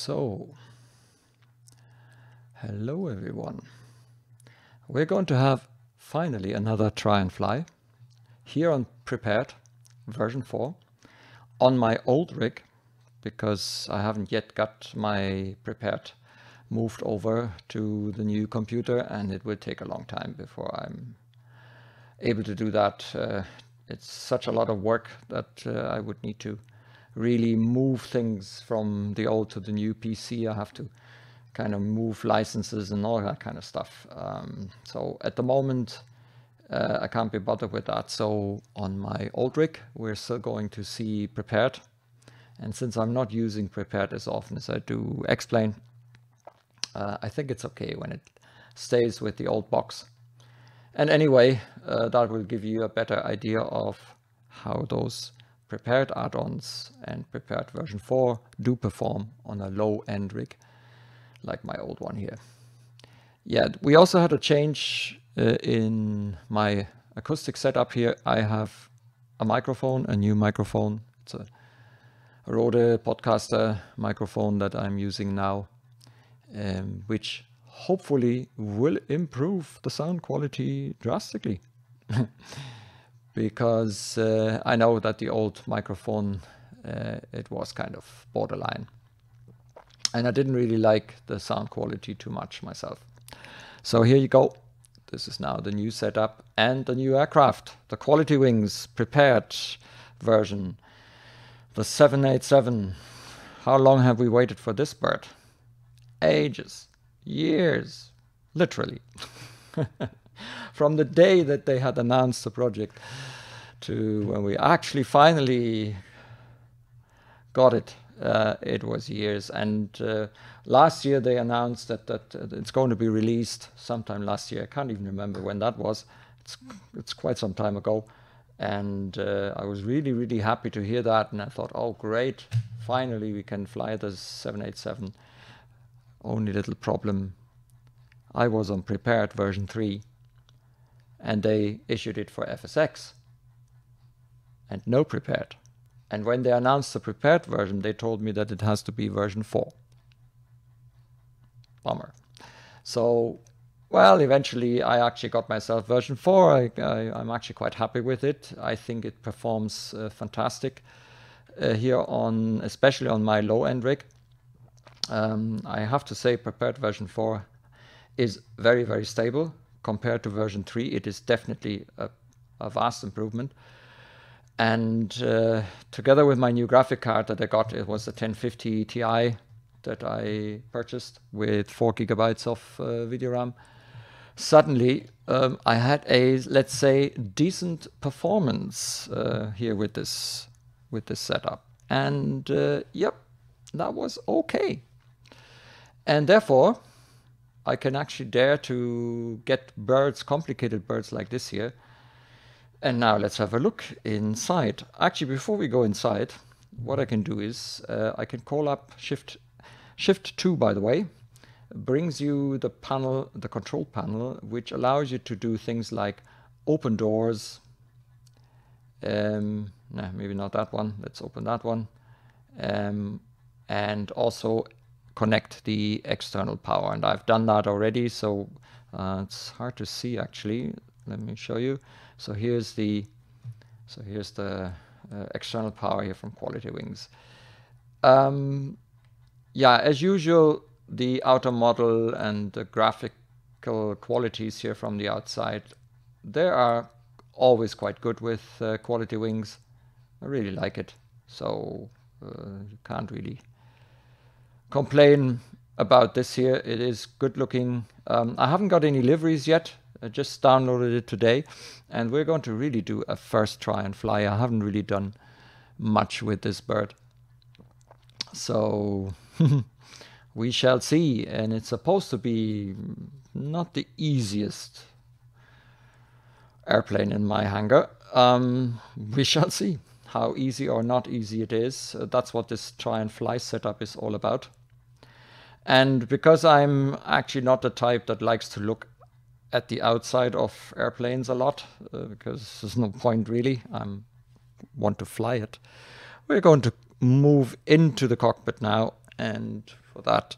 So, hello everyone. We're going to have finally another try and fly here on Prepared version 4 on my old rig, because I haven't yet got my Prepared moved over to the new computer, and it will take a long time before I'm able to do that. It's such a lot of work that I would need to really move things from the old to the new PC. I have to kind of move licenses and all that kind of stuff. So at the moment, I can't be bothered with that. So on my old rig, we're still going to see Prepared. And since I'm not using Prepared as often as I do Explain, I think it's okay when it stays with the old box. And anyway, that will give you a better idea of how those Prepared add-ons and Prepared version 4 do perform on a low-end rig like my old one here. Yeah, we also had a change in my acoustic setup here. I have a microphone, a new microphone. It's a Rode Podcaster microphone that I'm using now, which hopefully will improve the sound quality drastically. Because I know that the old microphone, it was kind of borderline. And I didn't really like the sound quality too much myself. So here you go. This is now the new setup and the new aircraft. The Qualitywings Prepared version. The 787. How long have we waited for this bird? Ages. Years. Literally. From the day that they had announced the project to when we actually finally got it, it was years. And last year they announced that it's going to be released sometime last year. I can't even remember when that was. It's quite some time ago. And I was really, really happy to hear that. And I thought, oh, great. Finally, we can fly the 787. Only little problem. I was on Prepared version 3. And they issued it for FSX. And no Prepared. And when they announced the Prepared version, they told me that it has to be version 4. Bummer. So, well, eventually I actually got myself version 4. I'm actually quite happy with it. I think it performs fantastic here on, especially on my low-end rig. I have to say Prepared version 4 is very, very stable. Compared to version 3, it is definitely a vast improvement. And together with my new graphic card that I got, it was the 1050 Ti that I purchased with 4 GB of video RAM. Suddenly, I had a, let's say, decent performance here with this setup. And yep, that was okay. And therefore, I can actually dare to get birds, complicated birds like this here. And now let's have a look inside. Actually, before we go inside, what I can do is I can call up Shift 2, by the way, brings you the panel, the control panel, which allows you to do things like open doors. No, maybe not that one. Let's open that one. And also connect the external power, and I've done that already, so it's hard to see actually. Let me show you. So here's the external power here from Qualitywings. Yeah, as usual, the outer model and the graphical qualities here from the outside, they are always quite good with Qualitywings. I really like it, so you can't really complain about this here. It is good looking. I haven't got any liveries yet. I just downloaded it today, and we're going to really do a first try and fly. I haven't really done much with this bird, so we shall see. And it's supposed to be not the easiest airplane in my hangar. We shall see how easy or not easy it is. That's what this try and fly setup is all about. And because I'm actually not the type that likes to look at the outside of airplanes a lot, because there's no point really, I want to fly it. We're going to move into the cockpit now And for that,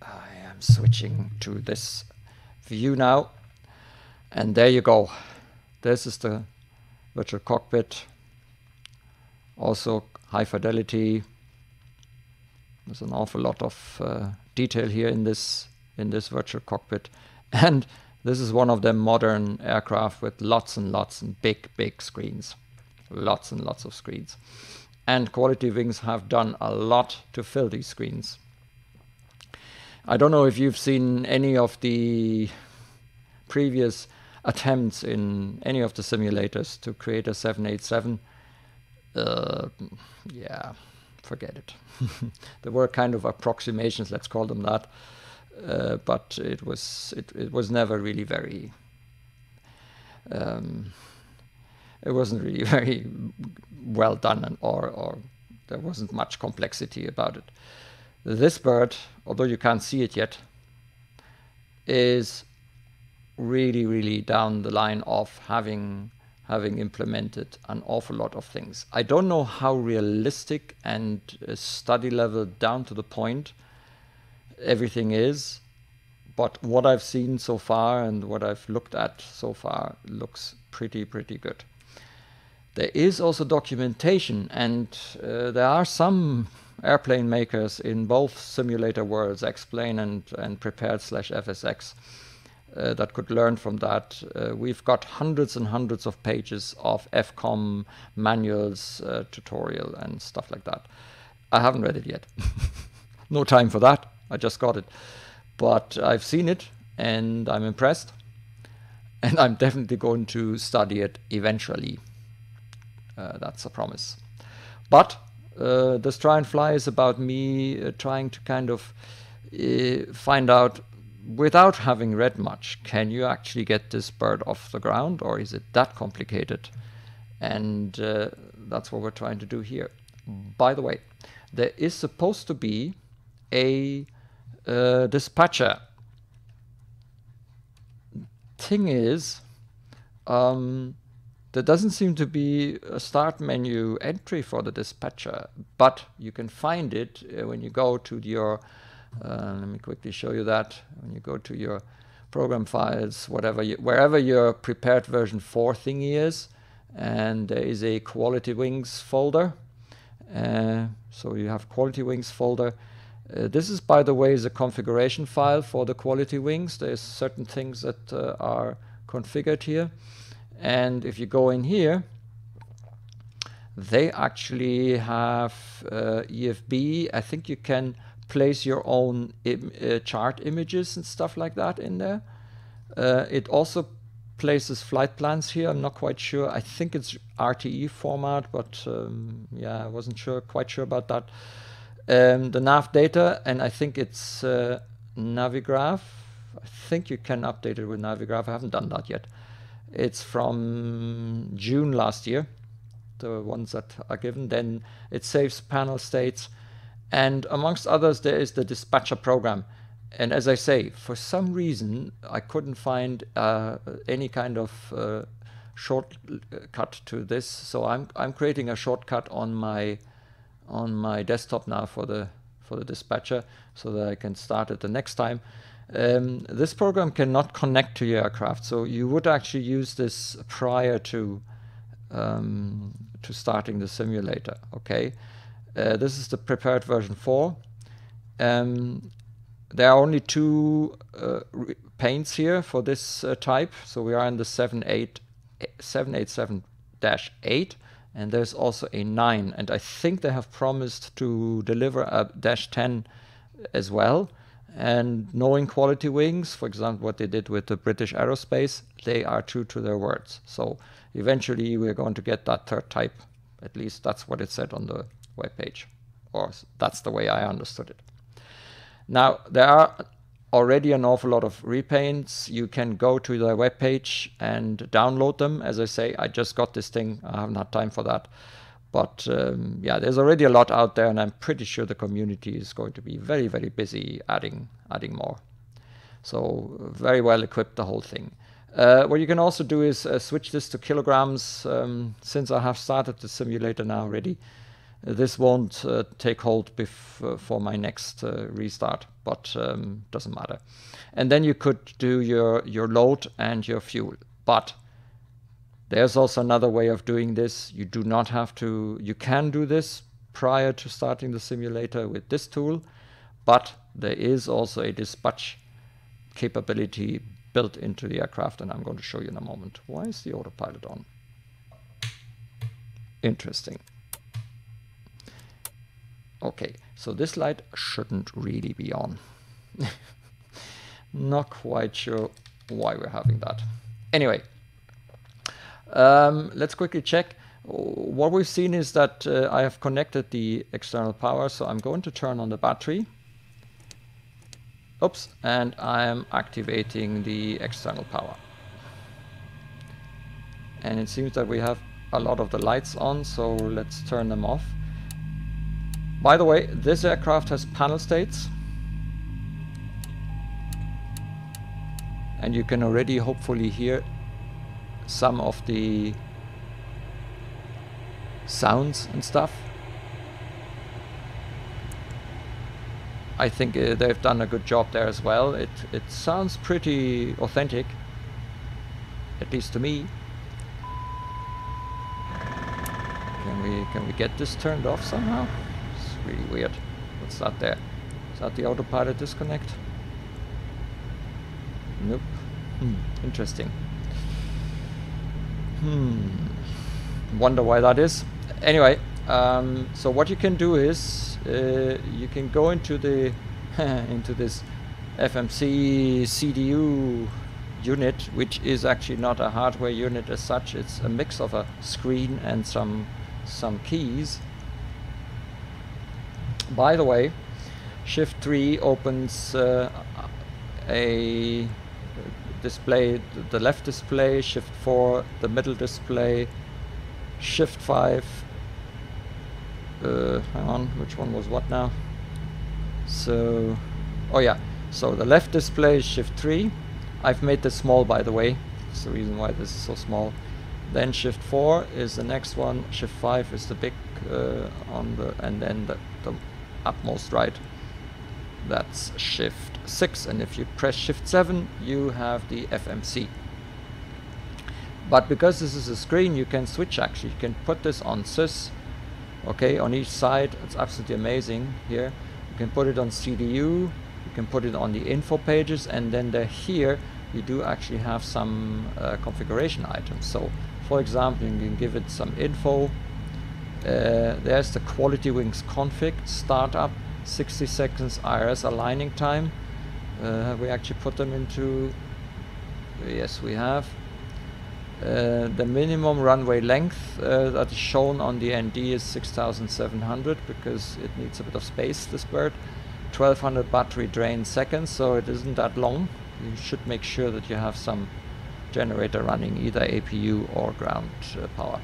I am switching to this view now. And there you go. This is the virtual cockpit. Also high fidelity. There's an awful lot of detail here in this virtual cockpit. And this is one of them modern aircraft with lots and lots and big screens. Lots and lots of screens. And Qualitywings have done a lot to fill these screens. I don't know if you've seen any of the previous attempts in any of the simulators to create a 787. Yeah, forget it. There were kind of approximations, let's call them that, but it was never really very. It wasn't really very well done, or there wasn't much complexity about it. This bird, although you can't see it yet, is really down the line of having implemented an awful lot of things. I don't know how realistic and study level down to the point everything is, but what I've seen so far and what I've looked at so far looks pretty good. There is also documentation, and there are some airplane makers in both simulator worlds, X-Plane and Prepared/FSX, that could learn from that. We've got hundreds and hundreds of pages of FCOM manuals, tutorial and stuff like that. I haven't read it yet. No time for that. I just got it. But I've seen it and I'm impressed. And I'm definitely going to study it eventually. That's a promise. But this Try&Fly is about me trying to kind of find out, without having read much, can you actually get this bird off the ground, or is it that complicated? And that's what we're trying to do here. By the way, there is supposed to be a dispatcher. Thing is, there doesn't seem to be a start menu entry for the dispatcher, but you can find it when you go to your, let me quickly show you that, when you go to your program files, wherever your prepared version 4 thingy is, and there is a Qualitywings folder. So you have Qualitywings folder. This is, by the way, is a configuration file for the Qualitywings. There's certain things that are configured here. And if you go in here, they actually have EFB. I think you can place your own chart images and stuff like that in there. It also places flight plans here. I'm not quite sure. I think it's RTE format, but yeah, I wasn't quite sure about that. The nav data, and I think it's Navigraph. I think you can update it with Navigraph. I haven't done that yet. It's from June last year, the ones that are given. Then it saves panel states, and amongst others there is the dispatcher program. And as I say, for some reason I couldn't find any kind of shortcut to this, so I'm creating a shortcut on my desktop now for the dispatcher, so that I can start it the next time. This program cannot connect to your aircraft, so you would actually use this prior to starting the simulator. Okay, this is the prepared version 4. There are only 2 paints here for this type, so we are in the 787-8, and there's also a 9, and I think they have promised to deliver a -10 as well. And knowing Qualitywings, for example, what they did with the British Aerospace, they are true to their words. So eventually we're going to get that 3rd type. At least that's what it said on the webpage, or that's the way I understood it. Now, there are already an awful lot of repaints. You can go to their webpage and download them. As I say, I just got this thing. I haven't had time for that. But yeah, there's already a lot out there, and I'm pretty sure the community is going to be very busy adding more. So very well equipped, the whole thing. What you can also do is switch this to kilograms. Since I have started the simulator now already, This won't take hold for my next restart, but doesn't matter. And then you could do your load and your fuel. But there's also another way of doing this. You do not have to, you can do this prior to starting the simulator with this tool, but there is also a dispatch capability built into the aircraft, and I'm going to show you in a moment. Why is the autopilot on? Interesting. Okay, so this light shouldn't really be on. Not quite sure why we're having that. Anyway, let's quickly check. What we've seen is that I have connected the external power, so I'm going to turn on the battery. Oops, and I'm activating the external power. And it seems that we have a lot of the lights on, so let's turn them off. By the way, this aircraft has panel states. And you can already hopefully hear some of the sounds and stuff. I think they've done a good job there as well. It sounds pretty authentic, at least to me. Can we get this turned off somehow? It's really weird. What's that there? Is that the autopilot disconnect? Nope. Interesting. Wonder why that is. Anyway, so what you can do is you can go into the into this FMC CDU unit, which is actually not a hardware unit as such. It's a mix of a screen and some keys. By the way, Shift 3 opens a display, the left display, Shift 4 the middle display, Shift 5 hang on, which one was what now? So, oh yeah, so the left display is Shift 3. I've made this small, by the way. That's the reason why this is so small. Then Shift 4 is the next one. Shift 5 is the big on the, and then the upmost right. That's Shift 6, and if you press Shift 7, you have the FMC. But because this is a screen, you can switch actually. You can put this on sys, okay, on each side. It's absolutely amazing here. You can put it on CDU, you can put it on the info pages, and then here you do actually have some configuration items. So, for example, you can give it some info. There's the Qualitywings config, startup, 60 seconds IRS aligning time. Have we actually put them into? Yes, we have. The minimum runway length that is shown on the ND is 6,700 because it needs a bit of space, this bird. 1200 battery drain seconds, so it isn't that long. You should make sure that you have some generator running, either APU or ground power.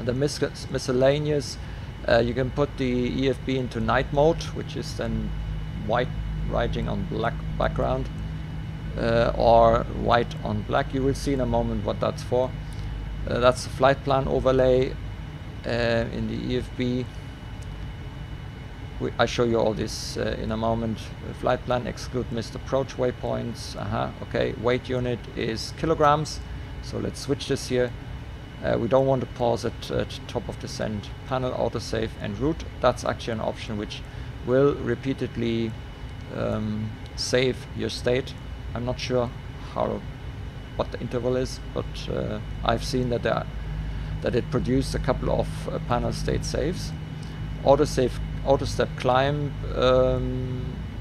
The miscellaneous, you can put the EFB into night mode, which is then white writing on black background, or white on black. You will see in a moment what that's for. That's the flight plan overlay in the EFB. I show you all this in a moment. Flight plan exclude missed approach waypoints. Okay, weight unit is kilograms. So let's switch this here. We don't want to pause at top of descent. Panel autosave and route. That's actually an option which will repeatedly save your state. I'm not sure what the interval is, but I've seen that that it produced a couple of panel state saves. Auto step climb,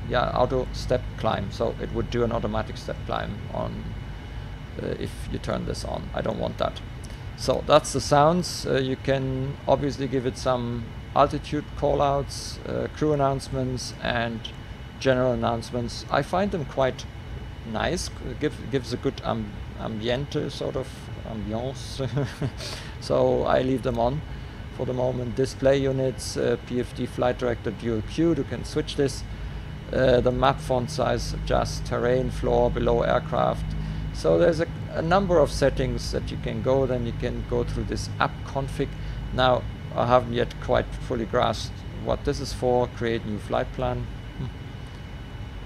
yeah, auto step climb. So it would do an automatic step climb on if you turn this on. I don't want that. So that's the sounds. You can obviously give it some altitude callouts, crew announcements, and general announcements. I find them quite nice. Gives a good ambiente, sort of ambiance. So I leave them on for the moment. Display units, PFD flight director dual Q. You can switch this. The map font size, adjust terrain, floor, below aircraft. So there's a number of settings that you can go. Then you can go through this app config. Now I haven't yet quite fully grasped what this is for. Create new flight plan.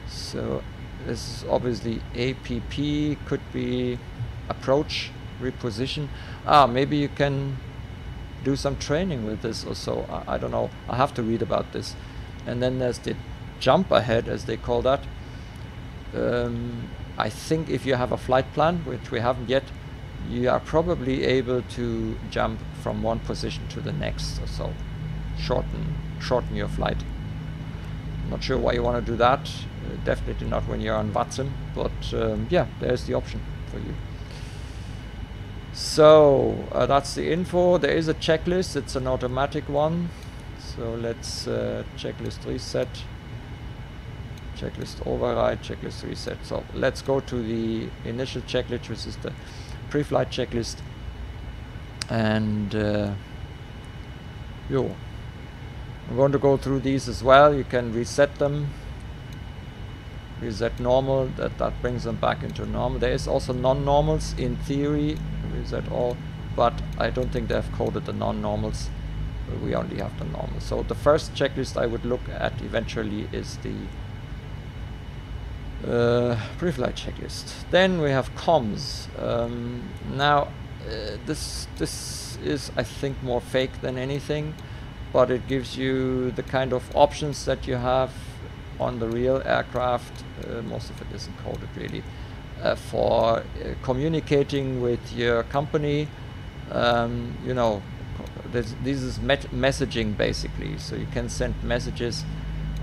So this is obviously APP, could be approach, reposition. Maybe you can do some training with this or so. I don't know. I have to read about this. And then there's the jump ahead, as they call that. I think if you have a flight plan, which we haven't yet, you are probably able to jump from one position to the next or so. Shorten your flight. Not sure why you want to do that. Definitely not when you're on VATSIM, but yeah, there's the option for you. So that's the info. There is a checklist. It's an automatic one. So let's checklist reset, checklist override, checklist reset. So let's go to the initial checklist, which is the pre-flight checklist. And I'm going to go through these as well. You can reset them. Reset normal, that brings them back into normal. There is also non-normals in theory. Reset all, but I don't think they have coded the non-normals. We only have the normal. So the first checklist I would look at eventually is the pre-flight checklist. Then we have comms. Now this is, I think, more fake than anything, but it gives you the kind of options that you have on the real aircraft. Most of it isn't coded really, for communicating with your company. You know, this is messaging basically, so you can send messages.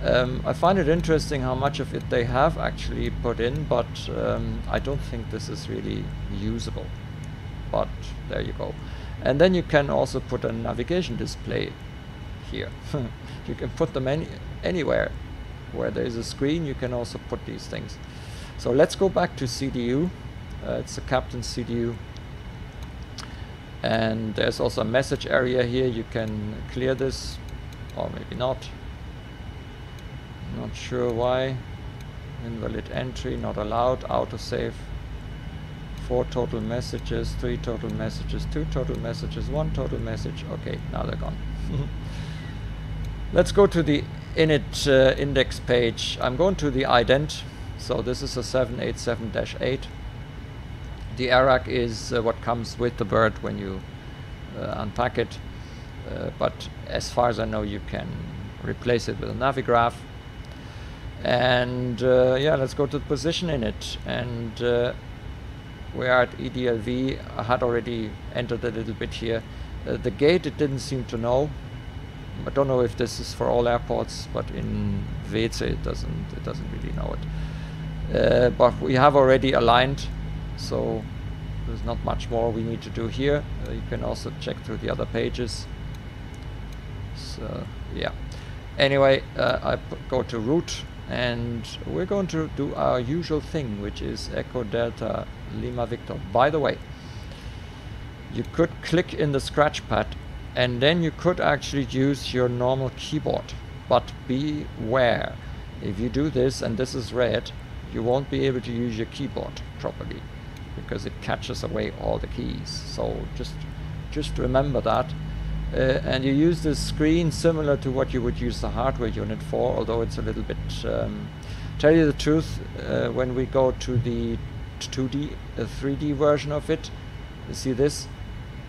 I find it interesting how much of it they have actually put in, but I don't think this is really usable. But there you go. And then you can also put a navigation display here. You can put them anywhere where there is a screen. You can also put these things. So let's go back to CDU. It's the captain's CDU. And there's also a message area here. You can clear this, or maybe not. Not sure why. Invalid entry, not allowed. Autosave. 4 total messages, 3 total messages, 2 total messages, 1 total message. Okay, now they're gone. Let's go to the init index page. I'm going to the ident. So this is a 787-8. The ARAC is what comes with the bird when you unpack it. But as far as I know, you can replace it with a Navigraph. And yeah, let's go to the position init. And we are at EDLV. I had already entered a little bit here. The gate, it didn't seem to know. I don't know if this is for all airports, but in VC it doesn't really know it. But we have already aligned, so there's not much more we need to do here. You can also check through the other pages. So yeah. Anyway, I go to route, and we're going to do our usual thing, which is Echo Delta Lima Victor. By the way, you could click in the scratch pad, and then you could actually use your normal keyboard. But beware, if you do this and this is red, you won't be able to use your keyboard properly, because it catches away all the keys. So just remember that. And you use this screen similar to what you would use the hardware unit for, although it's a little bit, tell you the truth, when we go to the 3D version of it, you see this,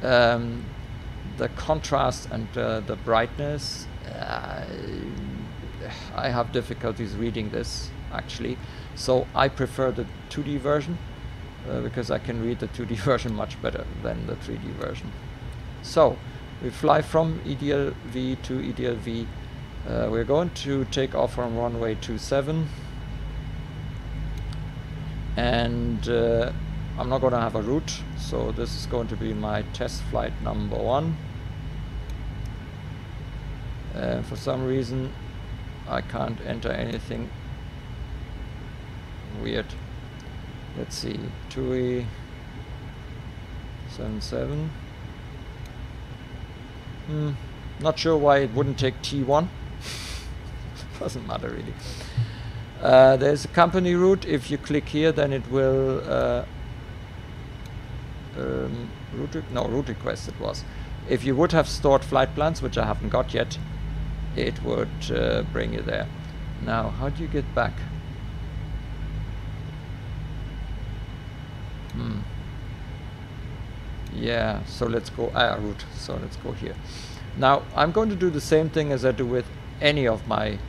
the contrast and the brightness, I have difficulties reading this actually, so I prefer the 2D version because I can read the 2D version much better than the 3D version. So we fly from EDLV to EDLV. We're going to take off from runway 27, and I'm not going to have a route, so this is going to be my test flight number 1. For some reason I can't enter anything weird. Let's see, TUI 77. Not sure why it wouldn't take T1. Doesn't matter really. There's a company route. If you click here, then it will route request it was. If you would have stored flight plans, which I haven't got yet, it would bring you there. Now, how do you get back? Yeah, so let's go route. So let's go here. Now I'm going to do the same thing as I do with any of my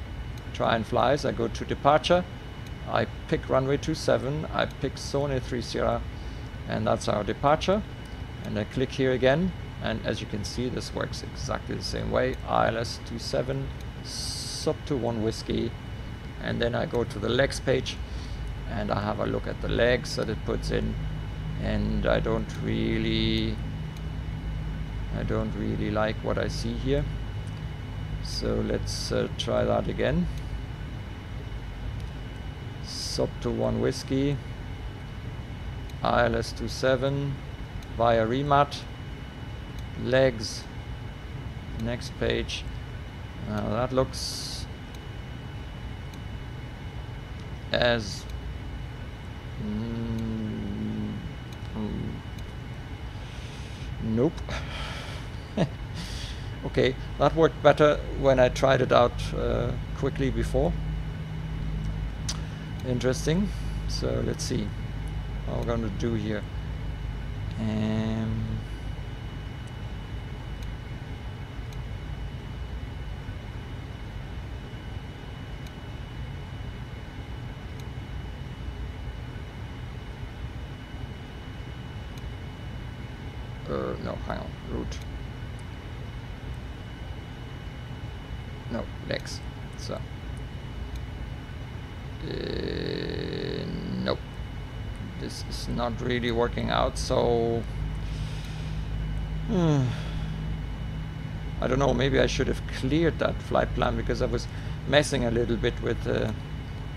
Try&Flys. I go to departure, I pick runway 27, I pick zone 30, and that's our departure. And I click here again, and as you can see, this works exactly the same way. ILS 27, sub to 1 whiskey, and then I go to the legs page, and I have a look at the legs that it puts in. And I don't really like what I see here. So let's try that again. Sub to 1 whiskey, ILS 27 via remat, legs, next page. Now that looks as nope. Okay, that worked better when I tried it out quickly before. Interesting. So let's see what we're going to do here. No, hang on, route. No, legs. So, nope. This is not really working out. So, I don't know. Maybe I should have cleared that flight plan because I was messing a little bit with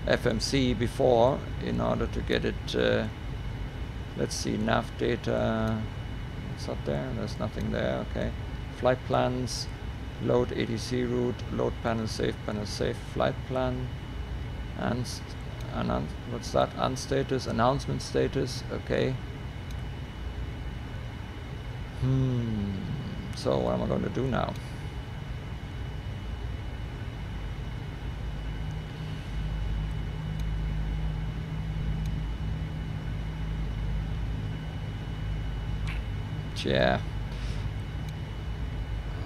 FMC before in order to get it. Let's see, nav data. What's up there? There's nothing there. Okay. Flight plans, load ATC route, load panel safe, flight plan, and what's that? Unstatus, announcement status. Okay. So what am I going to do now? Yeah,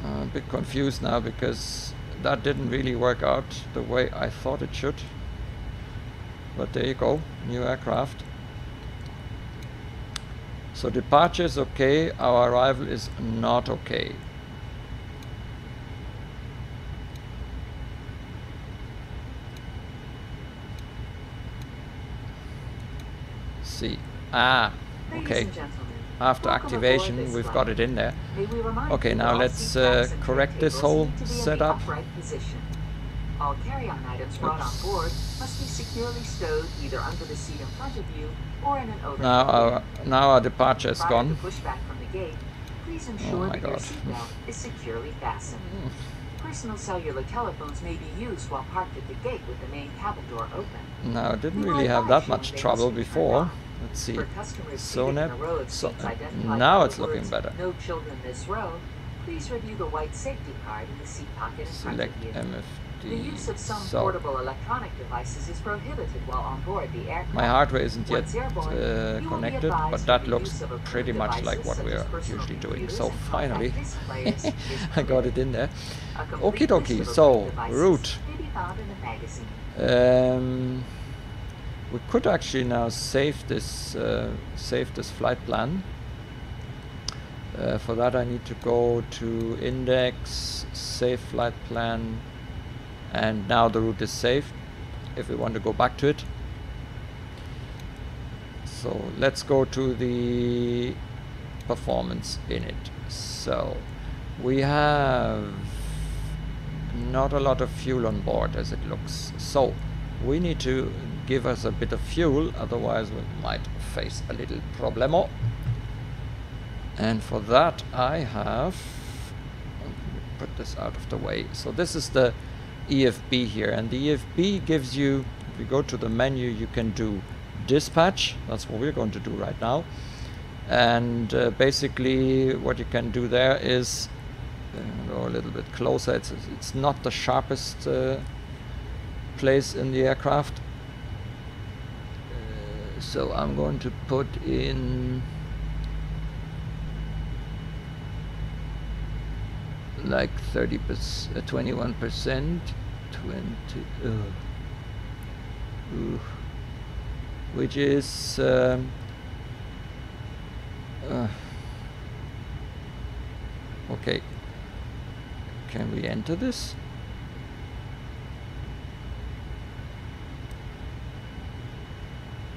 I'm a bit confused now because that didn't really work out the way I thought it should. But there you go, new aircraft. So departure is okay, our arrival is not okay. See, okay. After activation, we've got it in there. Okay, now let's correct this whole setup. All carry-on items brought on board must be securely stowed either under the seat in front of you or in an overhead bin. Now our departure is gone. Pushback from the gate, please ensure that your seatbelt is securely fastened. Personal cellular telephones may be used while parked at the gate with the main cabin door open. Now, I didn't really have that much trouble before. Let's see. So now it's looking better. No children this row. Please review the white safety card in the seat pocket in front of you. MFD. The use of some portable electronic devices is prohibited while on board the aircraft. My hardware isn't yet connected, but that looks pretty much like what we're usually doing. So finally, I got it in there. Okie dokie. So route. We could actually now save this flight plan. For that I need to go to index, save flight plan, and now the route is saved if we want to go back to it. So let's go to the performance in it. So we have not a lot of fuel on board as it looks. So we need to give us a bit of fuel, otherwise we might face a little problemo. And for that I have, put this out of the way. So this is the EFB here, and the EFB gives you, if you go to the menu, you can do dispatch. That's what we're going to do right now. And basically what you can do there is go a little bit closer. It's not the sharpest place in the aircraft, so I'm going to put in like 30%, 21%, 20, which is okay. Can we enter this?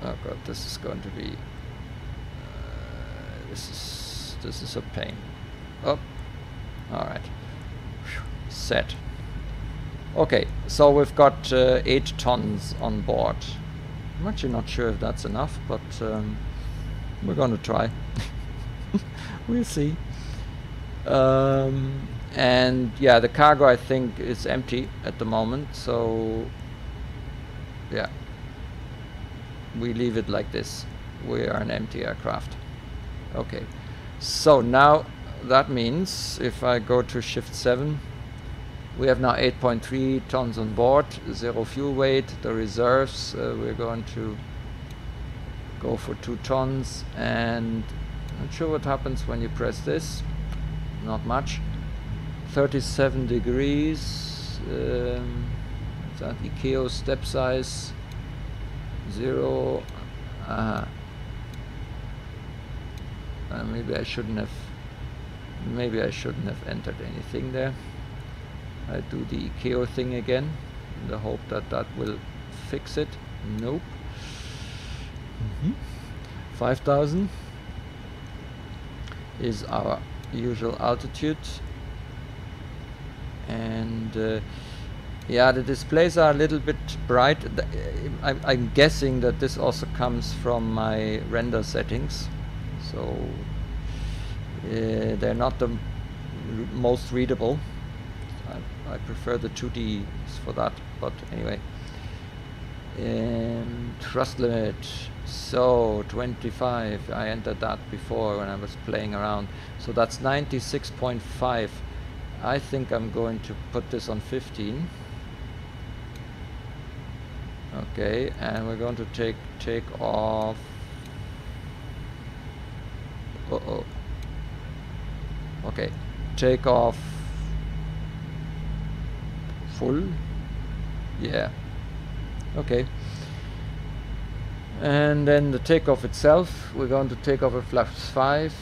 Oh god, this is going to be this is a pain. Oh, all right. Set. Okay, so we've got 8 tons on board. I'm actually not sure if that's enough, but we're going to try. We'll see. And yeah, the cargo I think is empty at the moment, so yeah, we leave it like this. We are an empty aircraft. Okay, so now that means if I go to shift 7, we have now 8.3 tons on board, 0 fuel weight. The reserves, we're going to go for 2 tons, and I'm not sure what happens when you press this. Not much. 37 degrees. Is that ICAO step size? 0. Maybe I shouldn't have. Maybe I shouldn't have entered anything there. I do the ICAO thing again in the hope that that will fix it. Nope. 5,000 is our usual altitude, and yeah, the displays are a little bit bright. I'm guessing that this also comes from my render settings, so they're not the most readable. I prefer the 2D for that, but anyway. Thrust limit, so 25. I entered that before when I was playing around, so that's 96.5. I think I'm going to put this on 15. Okay, and we're going to take off. Okay, take off full. Yeah. Okay. And then the takeoff itself, we're going to take off at flaps 5.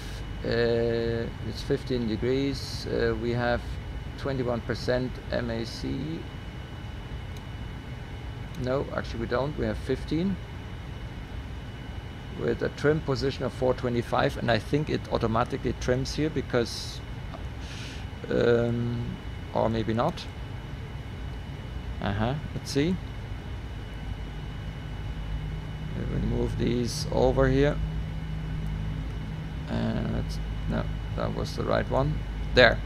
It's 15 degrees. We have 21% MAC. No, actually we don't. We have 15 with a trim position of 425, and I think it automatically trims here because or maybe not. Let's see. We move these over here, and no, that was the right one there.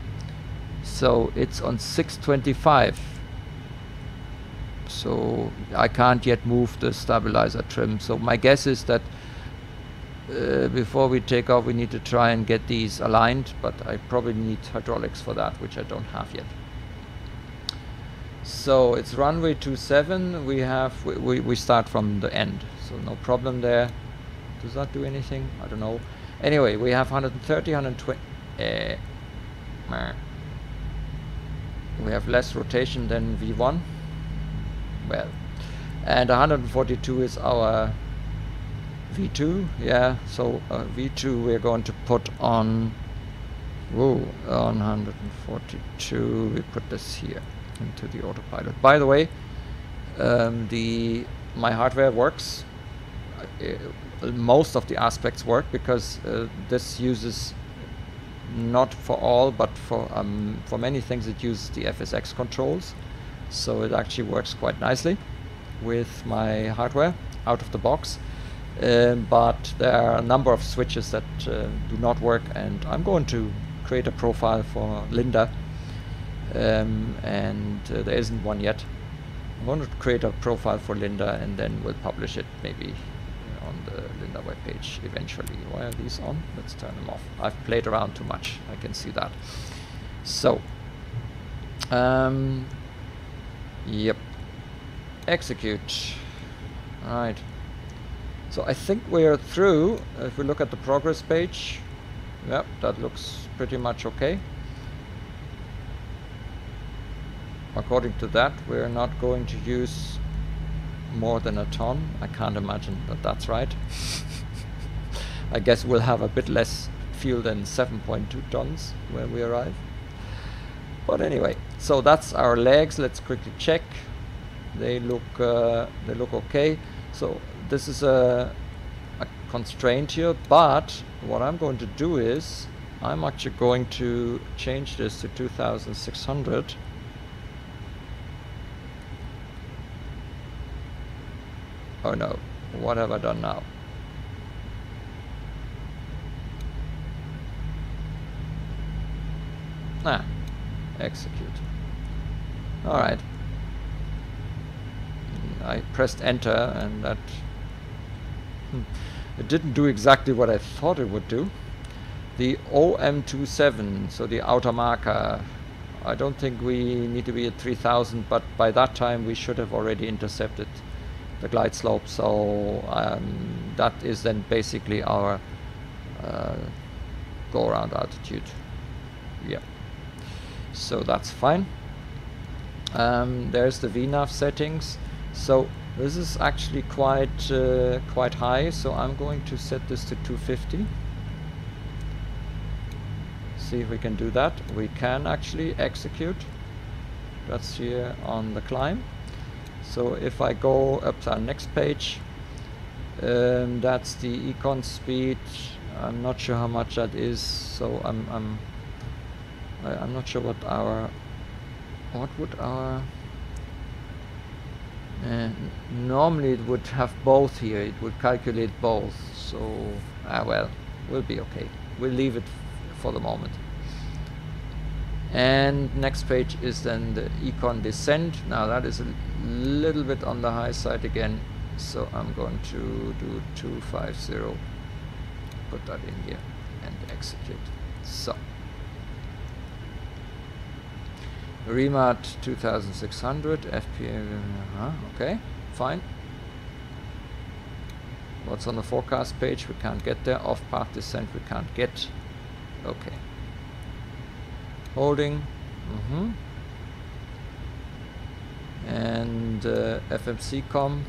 So it's on 625, so I can't yet move the stabilizer trim. So my guess is that before we take off we need to try and get these aligned, but I probably need hydraulics for that, which I don't have yet. So it's runway 27. We start from the end, so no problem there. Does that do anything? I don't know. Anyway, we have 130, 120. We have less rotation than V1. Well, and 142 is our V2. Yeah, so V2 we're going to put on. Whoa, on 142. We put this here into the autopilot. By the way, my hardware works. Most of the aspects work because this uses, not for all, but for many things it uses the FSX controls. So it actually works quite nicely with my hardware out of the box. But there are a number of switches that do not work, and I'm going to create a profile for Linda. And there isn't one yet. I'm going to create a profile for Linda and then we'll publish it maybe on the Linda web page eventually. Why are these on? Let's turn them off. I've played around too much, I can see that. So, yep, execute. All right. So I think we're through. If we look at the progress page, yep, that looks pretty much okay. According to that, we're not going to use more than a ton. I can't imagine that that's right. I guess we'll have a bit less fuel than 7.2 tons when we arrive. But anyway, so that's our legs. Let's quickly check. They look okay. So this is a constraint here, but what I'm going to do is I'm actually going to change this to 2600. Oh no, what have I done now? Execute. Alright. I pressed enter and that it didn't do exactly what I thought it would do. The OM27, so the outer marker, I don't think we need to be at 3000, but by that time we should have already intercepted the glide slope, so that is then basically our go around altitude. Yeah, so that's fine. There's the VNAV settings. So this is actually quite high, so I'm going to set this to 250. See if we can do that. We can actually execute. That's here on the climb. So if I go up to our next page, that's the econ speed. I'm not sure how much that is, so I'm not sure what would our normally it would have both here. It would calculate both. So well, we'll be okay. We'll leave it for the moment. And next page is then the econ descent. Now that is a little bit on the high side again, so I'm going to do 250, put that in here and execute. So Remat 2600 FPA, okay, fine. What's on the forecast page? We can't get there. Off path descent we can't get. Okay. Holding. And FMC com.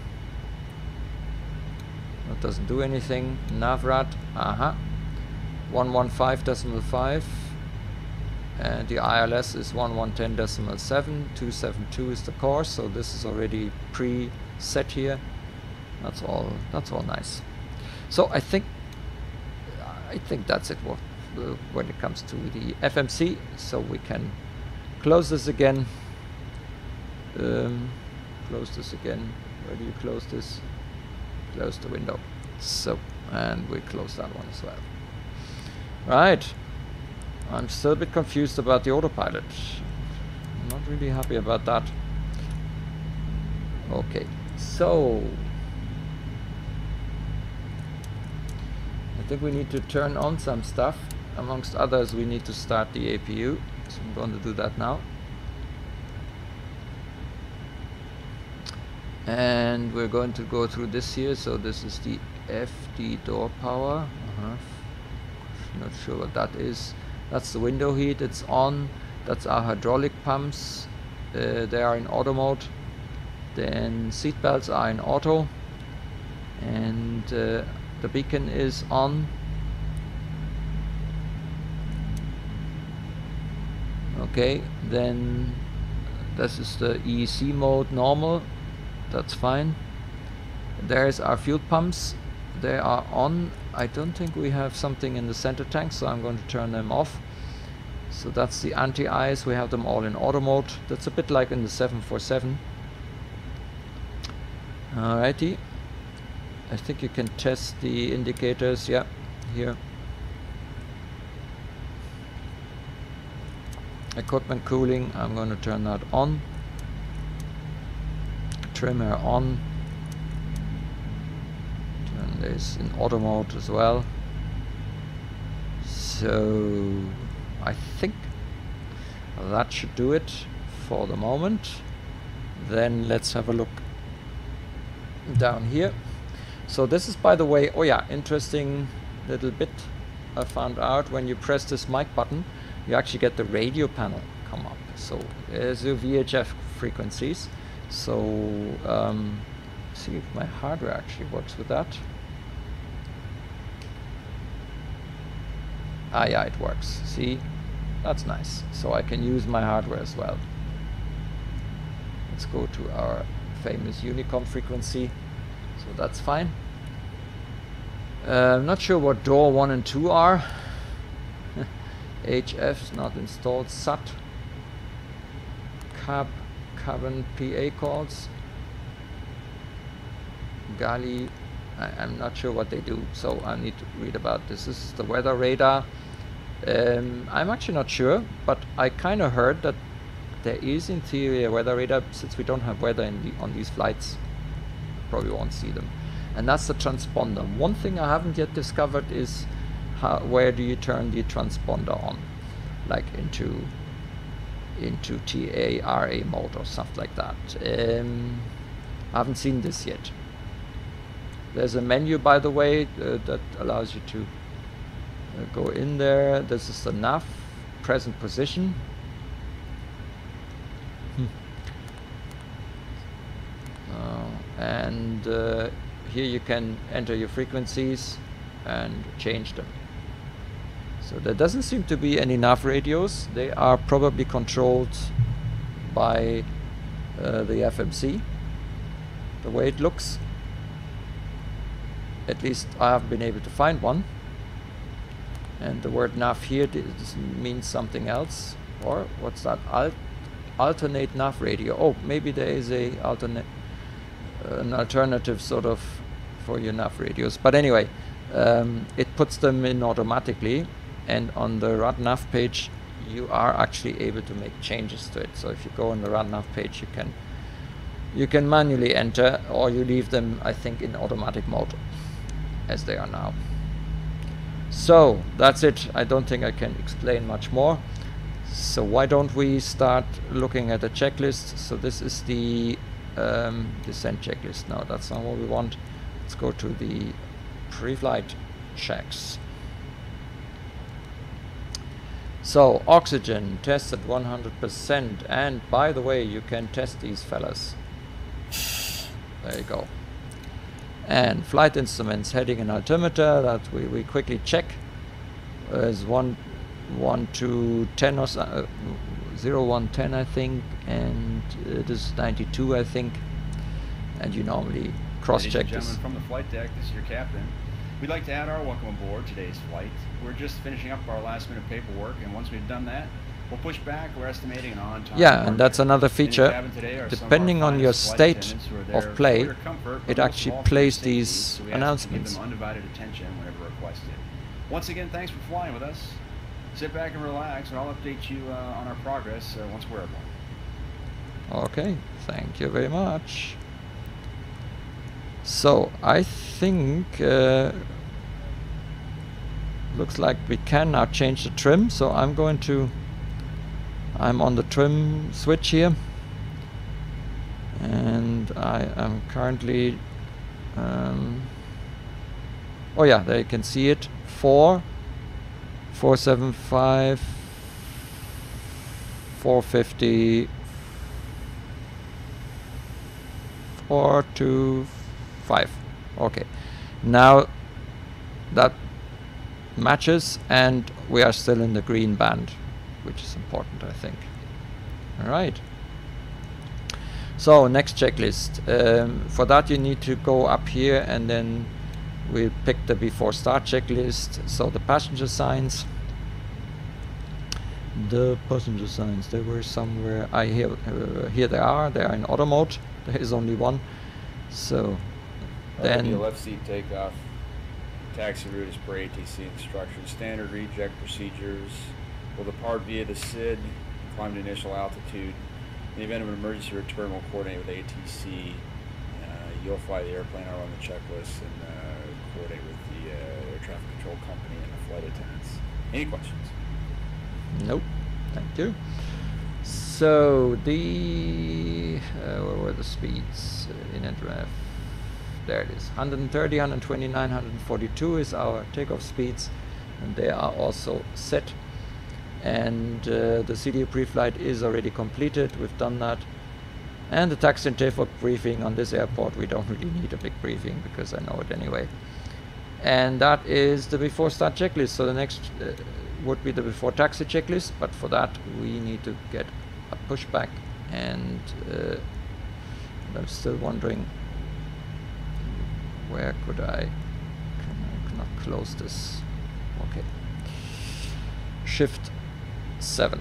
That doesn't do anything. Navrat. 115.5. And the ILS is 1110.7. 272 is the course, so this is already pre-set here. That's all nice. So I think that's it when it comes to the FMC. So we can close this again. Close this again. Where do you close this? Close the window. So, and we close that one as well. Right. I'm still a bit confused about the autopilot. I'm not really happy about that. Okay, so I think we need to turn on some stuff. Amongst others, we need to start the APU. So I'm going to do that now. And we're going to go through this here. So this is the FD door power. Not sure what that is. That's the window heat, it's on. That's our hydraulic pumps. They are in auto mode. Then seat belts are in auto. And the beacon is on. Okay, then this is the EEC mode normal. That's fine. There's our fuel pumps. They are on. I don't think we have something in the center tank, so I'm going to turn them off. So that's the anti-ice. We have them all in auto mode. That's a bit like in the 747. Alrighty. I think you can test the indicators. Yeah, here. Equipment cooling. I'm going to turn that on. Trimmer on. Turn is in auto mode as well. So I think that should do it for the moment. Then let's have a look down here. So this is, by the way, oh yeah, interesting little bit I found out. When you press this mic button, you actually get the radio panel come up. So there's your Vhf frequencies. So see if my hardware actually works with that. Ah yeah, it works. See, that's nice. So I can use my hardware as well. Let's go to our famous Unicom frequency. So that's fine. I'm not sure what door 1 and 2 are. HF is not installed. SAT, cab, cabin PA calls. Gali, I'm not sure what they do, so I need to read about this. This is the weather radar. I'm actually not sure, but I kind of heard that there is in theory a weather radar. Since we don't have weather on these flights, probably won't see them. And that's the transponder. One thing I haven't yet discovered is where do you turn the transponder on, like into TARA mode or stuff like that. I haven't seen this yet. There's a menu, by the way, that allows you to go in there. This is the nav, present position. And here you can enter your frequencies and change them. So there doesn't seem to be any nav radios. They are probably controlled by the FMC, the way it looks. At least I haven't been able to find one. And the word nav here means something else. Or what's that? Alternate nav radio. Oh, maybe there is an alternative sort of for your nav radios. But anyway, it puts them in automatically. And on the RAD nav page, you are actually able to make changes to it. So if you go on the RAD nav page, you can manually enter, or you leave them, I think, in automatic mode as they are now. So that's it. I don't think I can explain much more. So why don't we start looking at the checklist? So this is the descent checklist. No, that's not what we want. Let's go to the pre-flight checks. So oxygen tested 100%, and by the way, you can test these fellas. There you go. And flight instruments, heading and altimeter, that we quickly check. Is 1 to 10 or 0, 1, 10 I think, and it is 92 I think. And you normally cross-check this. Gentlemen from the flight deck, this is your captain. We'd like to add our welcome aboard today's flight. We're just finishing up our last minute paperwork, and once we've done that, we'll push back. We're estimating an on-time. Yeah, and that's another feature. Depending on your state of play, it actually plays these announcements. Give them undivided attention whenever requested. Once again, thanks for flying with us. Sit back and relax, and I'll update you on our progress once we're airborne. Okay, thank you very much. So I think looks like we can now change the trim. So I'm on the trim switch here, and I am currently oh yeah, there you can see it, 475 450 425. Okay, now that matches, and we are still in the green band, which is important, I think. All right. So next checklist. For that you need to go up here, and then we'll pick the before start checklist. So the passenger signs. The passenger signs, they were somewhere. Here they are. They are in auto mode. There is only one. So then the left seat takeoff. Taxi route is per ATC instructions. Standard reject procedures. Will depart via the SID, climb to initial altitude. In the event of an emergency return, we'll coordinate with ATC. You'll fly the airplane out on the checklist, and coordinate with the air traffic control company and the flight attendants. Any questions? Nope. Thank you. So the where were the speeds in a draft? There it is. 130, 129, 142 is our takeoff speeds, and they are also set. And the CDU pre-flight is already completed. We've done that. And the taxi and takeoff briefing on this airport, we don't really need a big briefing because I know it anyway. And that is the before start checklist. So the next would be the before taxi checklist, but for that we need to get a pushback, and I'm still wondering where could I cannot close this. Okay, Shift 7.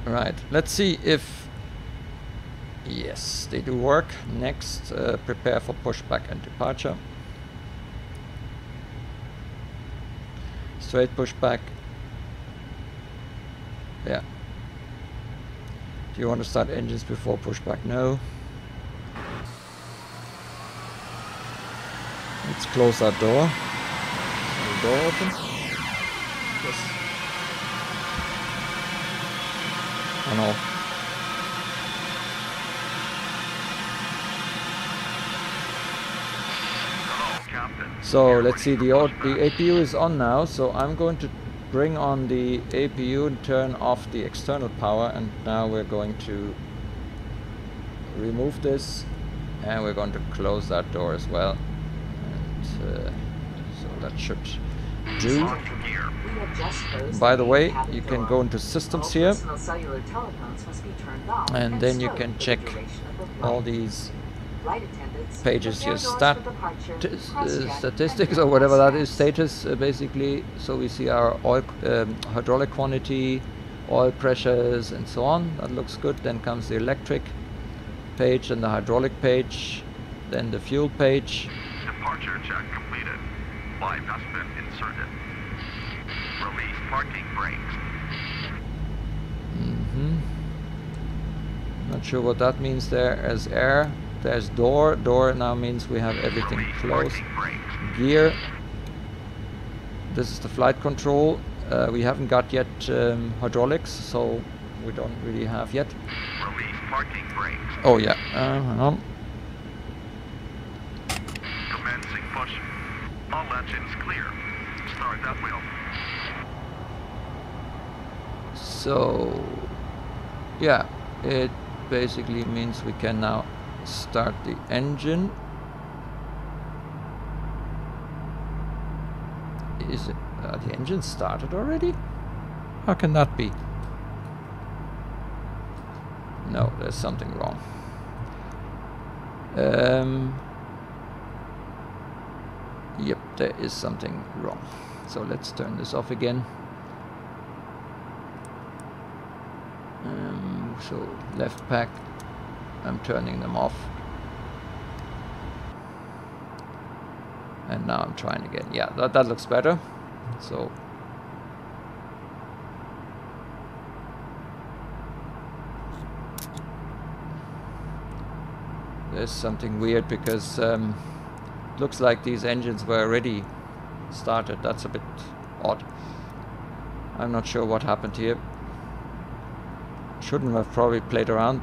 Right, let's see if yes, they do work. Next, prepare for pushback and departure. Straight pushback. Yeah. Do you want to start engines before pushback? No. Let's close our door. Is the door open? Yes. Oh no. So let's see, the APU is on now, so I'm going to bring on the APU and turn off the external power, and now we're going to remove this, and we're going to close that door as well. And so that should do. By the way, you can go into systems here, and then you can check all these pages here, statistics or whatever that is, status basically. So we see our oil, hydraulic quantity, oil pressures and so on. That looks good. Then comes the electric page and the hydraulic page, then the fuel page. Departure check completed. Pipe has been inserted. Release parking brakes. Not sure what that means there. As air, there's door. Door now means we have everything closed. Gear. This is the flight control. We haven't got yet hydraulics, so we don't really have yet. Release parking brakes. Oh yeah. Hang on. Commencing push. All engines clear. Start that wheel. So yeah, it basically means we can now start the engine. Is it the engine started already? How can that be? No, there's something wrong. Yep, there is something wrong. So let's turn this off again. So left pack, I'm turning them off. And now I'm trying again. Yeah, that looks better. So there's something weird because looks like these engines were already started. That's a bit odd. I'm not sure what happened here. Shouldn't have probably played around.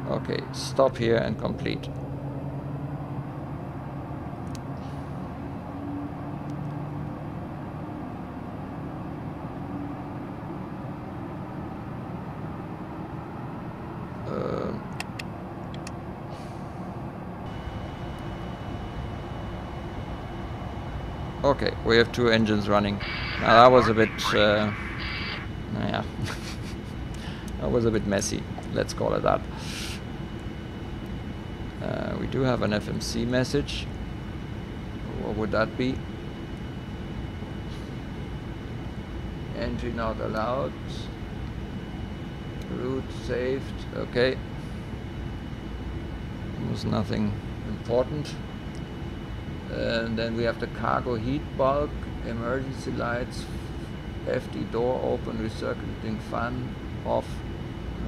Okay, stop here and complete. Okay, we have two engines running. Now that was a bit, yeah, that was a bit messy. Let's call it that. We do have an FMC message. What would that be? Entry not allowed. Route saved. Okay. Was nothing important. And then we have the cargo heat bulb, emergency lights, FD door open, recirculating fan off,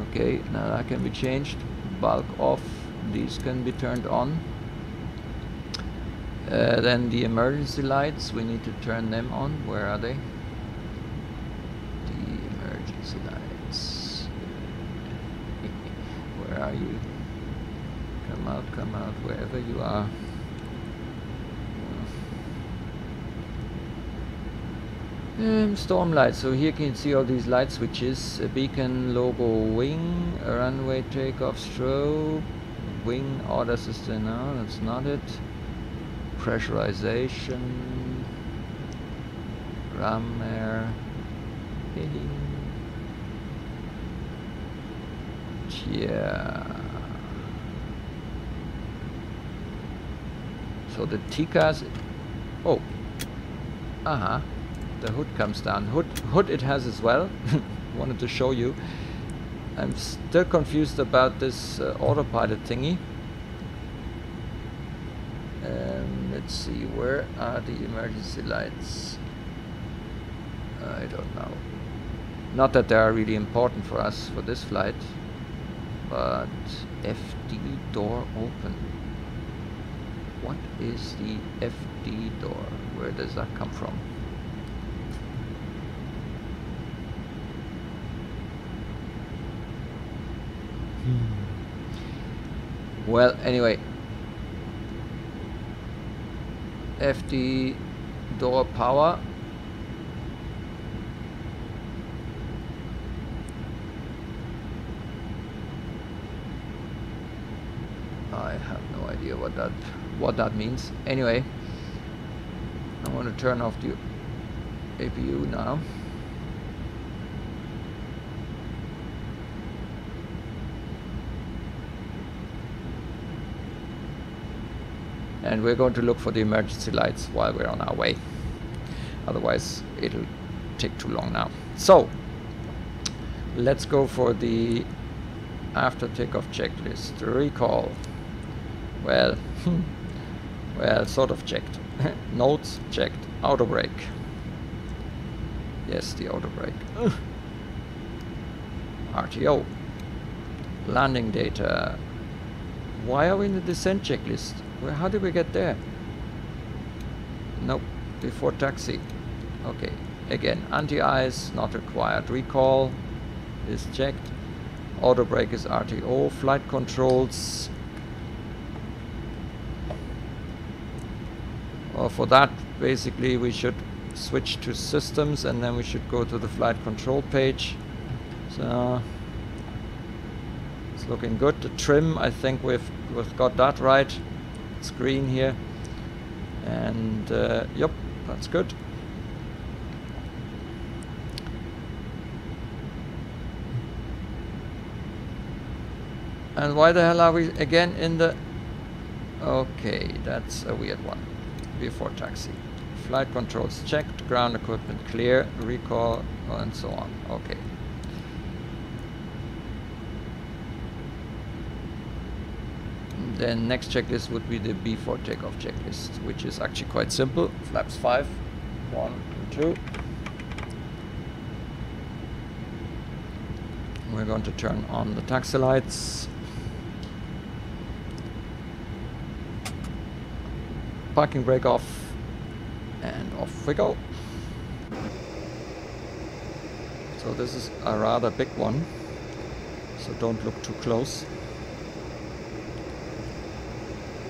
Okay, now that can be changed. Bulk off. These can be turned on. Then the emergency lights, we need to turn them on. Where are they? The emergency lights. Where are you? Come out, wherever you are. Storm lights. So here you can see all these light switches. A beacon, logo, wing, a runway takeoff strobe, wing order assistant. No, that's not it. Pressurization, ram air, heading. Yeah. So the TCAS. Oh. The hood comes down. Hood it has as well. Wanted to show you. I'm still confused about this autopilot thingy. Let's see, where are the emergency lights? I don't know. Not that they are really important for us for this flight, but FD door open. What is the FD door? Where does that come from? Well, anyway, FD door power. I have no idea what that means. Anyway, I want to turn off the APU now. And we're going to look for the emergency lights while we're on our way. Otherwise, it'll take too long now. So, let's go for the after takeoff checklist. Recall. Well, well, sort of checked. Notes checked. Auto brake. Yes, the auto brake. RTO. Landing data. Why are we in the descent checklist? How did we get there? Nope. Before taxi. Okay. Again, anti-ice, not required. Recall is checked. Auto brake is RTO. Flight controls. Well, for that, basically, we should switch to systems and then we should go to the flight control page. So it's looking good. The trim, I think we've got that right. It's green here, and yep, that's good. And why the hell are we again in the... Okay, that's a weird one. Before taxi. Flight controls checked, ground equipment clear, recall, and so on. Okay. Then next checklist would be the before takeoff checklist, which is actually quite simple. Flaps 5, 1 and 2. We're going to turn on the taxi lights. Parking brake off, and off we go. So this is a rather big one, so don't look too close.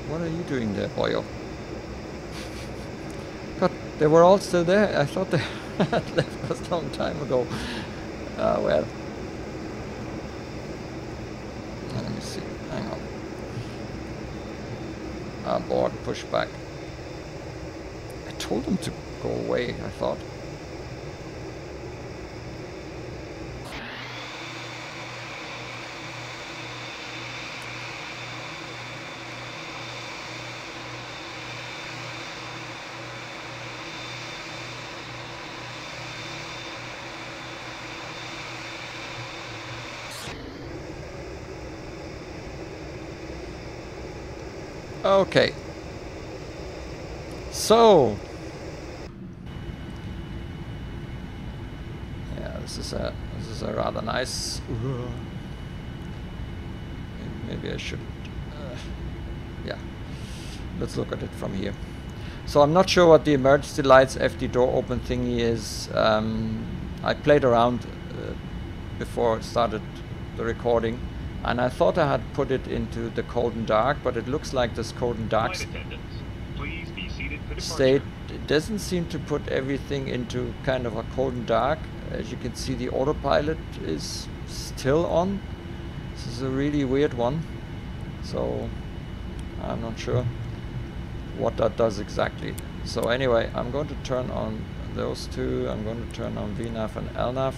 What are you doing there, boyo? God, they were all still there. I thought they had left us a long time ago. Well. Let me see. Hang on. Abort, push back. I told them to go away, I thought. Okay, so yeah, this is a rather nice maybe I should, yeah, let's look at it from here. So I'm not sure what the emergency lights FD door open thingy is. I played around before I started the recording, and I thought I had put it into the cold and dark, but it looks like this cold and dark state, it doesn't seem to put everything into kind of a cold and dark. As you can see, the autopilot is still on. This is a really weird one, so I'm not sure what that does exactly. So anyway, I'm going to turn on those two. I'm going to turn on VNAV and LNAV.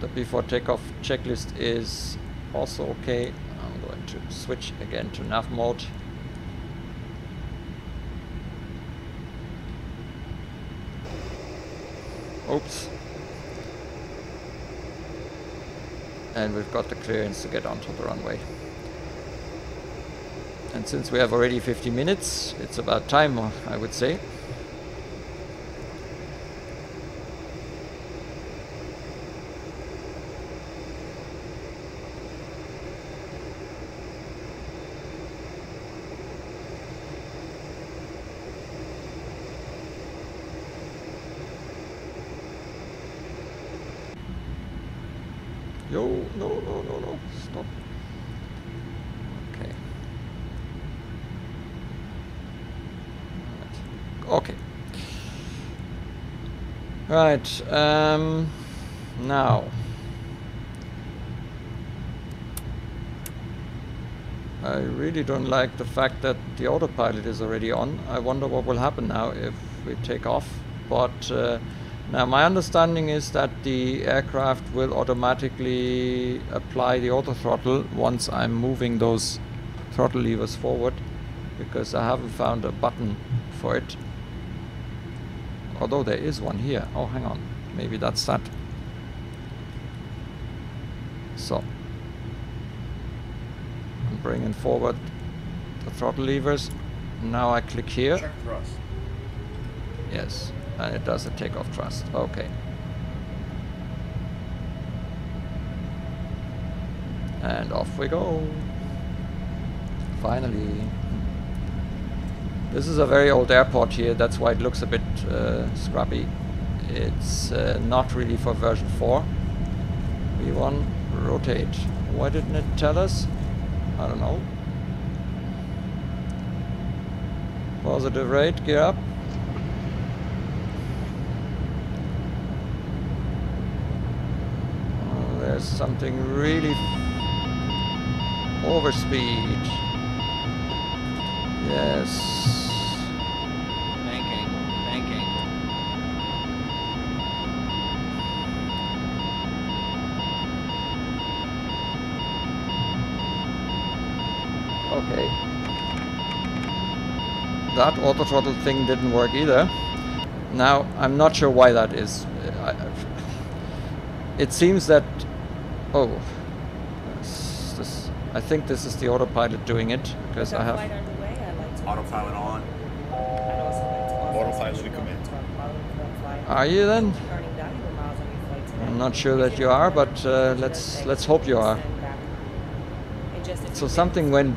The before takeoff checklist is also okay. I'm going to switch again to nav mode. Oops. And we've got the clearance to get onto the runway. And since we have already 50 minutes, it's about time, I would say. Yo, no, stop. Okay. Okay. Right, now. I really don't like the fact that the autopilot is already on. I wonder what will happen now if we take off. But now my understanding is that the aircraft will automatically apply the auto throttle once I'm moving those throttle levers forward, because I haven't found a button for it. Although there is one here. Oh, hang on. Maybe that's that. So I'm bringing forward the throttle levers. Now I click here. Check thrust. Yes. And it does a takeoff thrust. Okay. And off we go. Finally. This is a very old airport here. That's why it looks a bit scrubby. It's not really for version 4. V1, rotate. Why didn't it tell us? I don't know. Positive rate, gear up. There's something really overspeed. Yes. Banking. Okay. That auto throttle thing didn't work either. Now, I'm not sure why that is. It seems that... Oh, I think this is the autopilot doing it, because I have... Autopilot on. Autopilot to command. Are you then? I'm not sure that you are, but let's hope you are. So something went...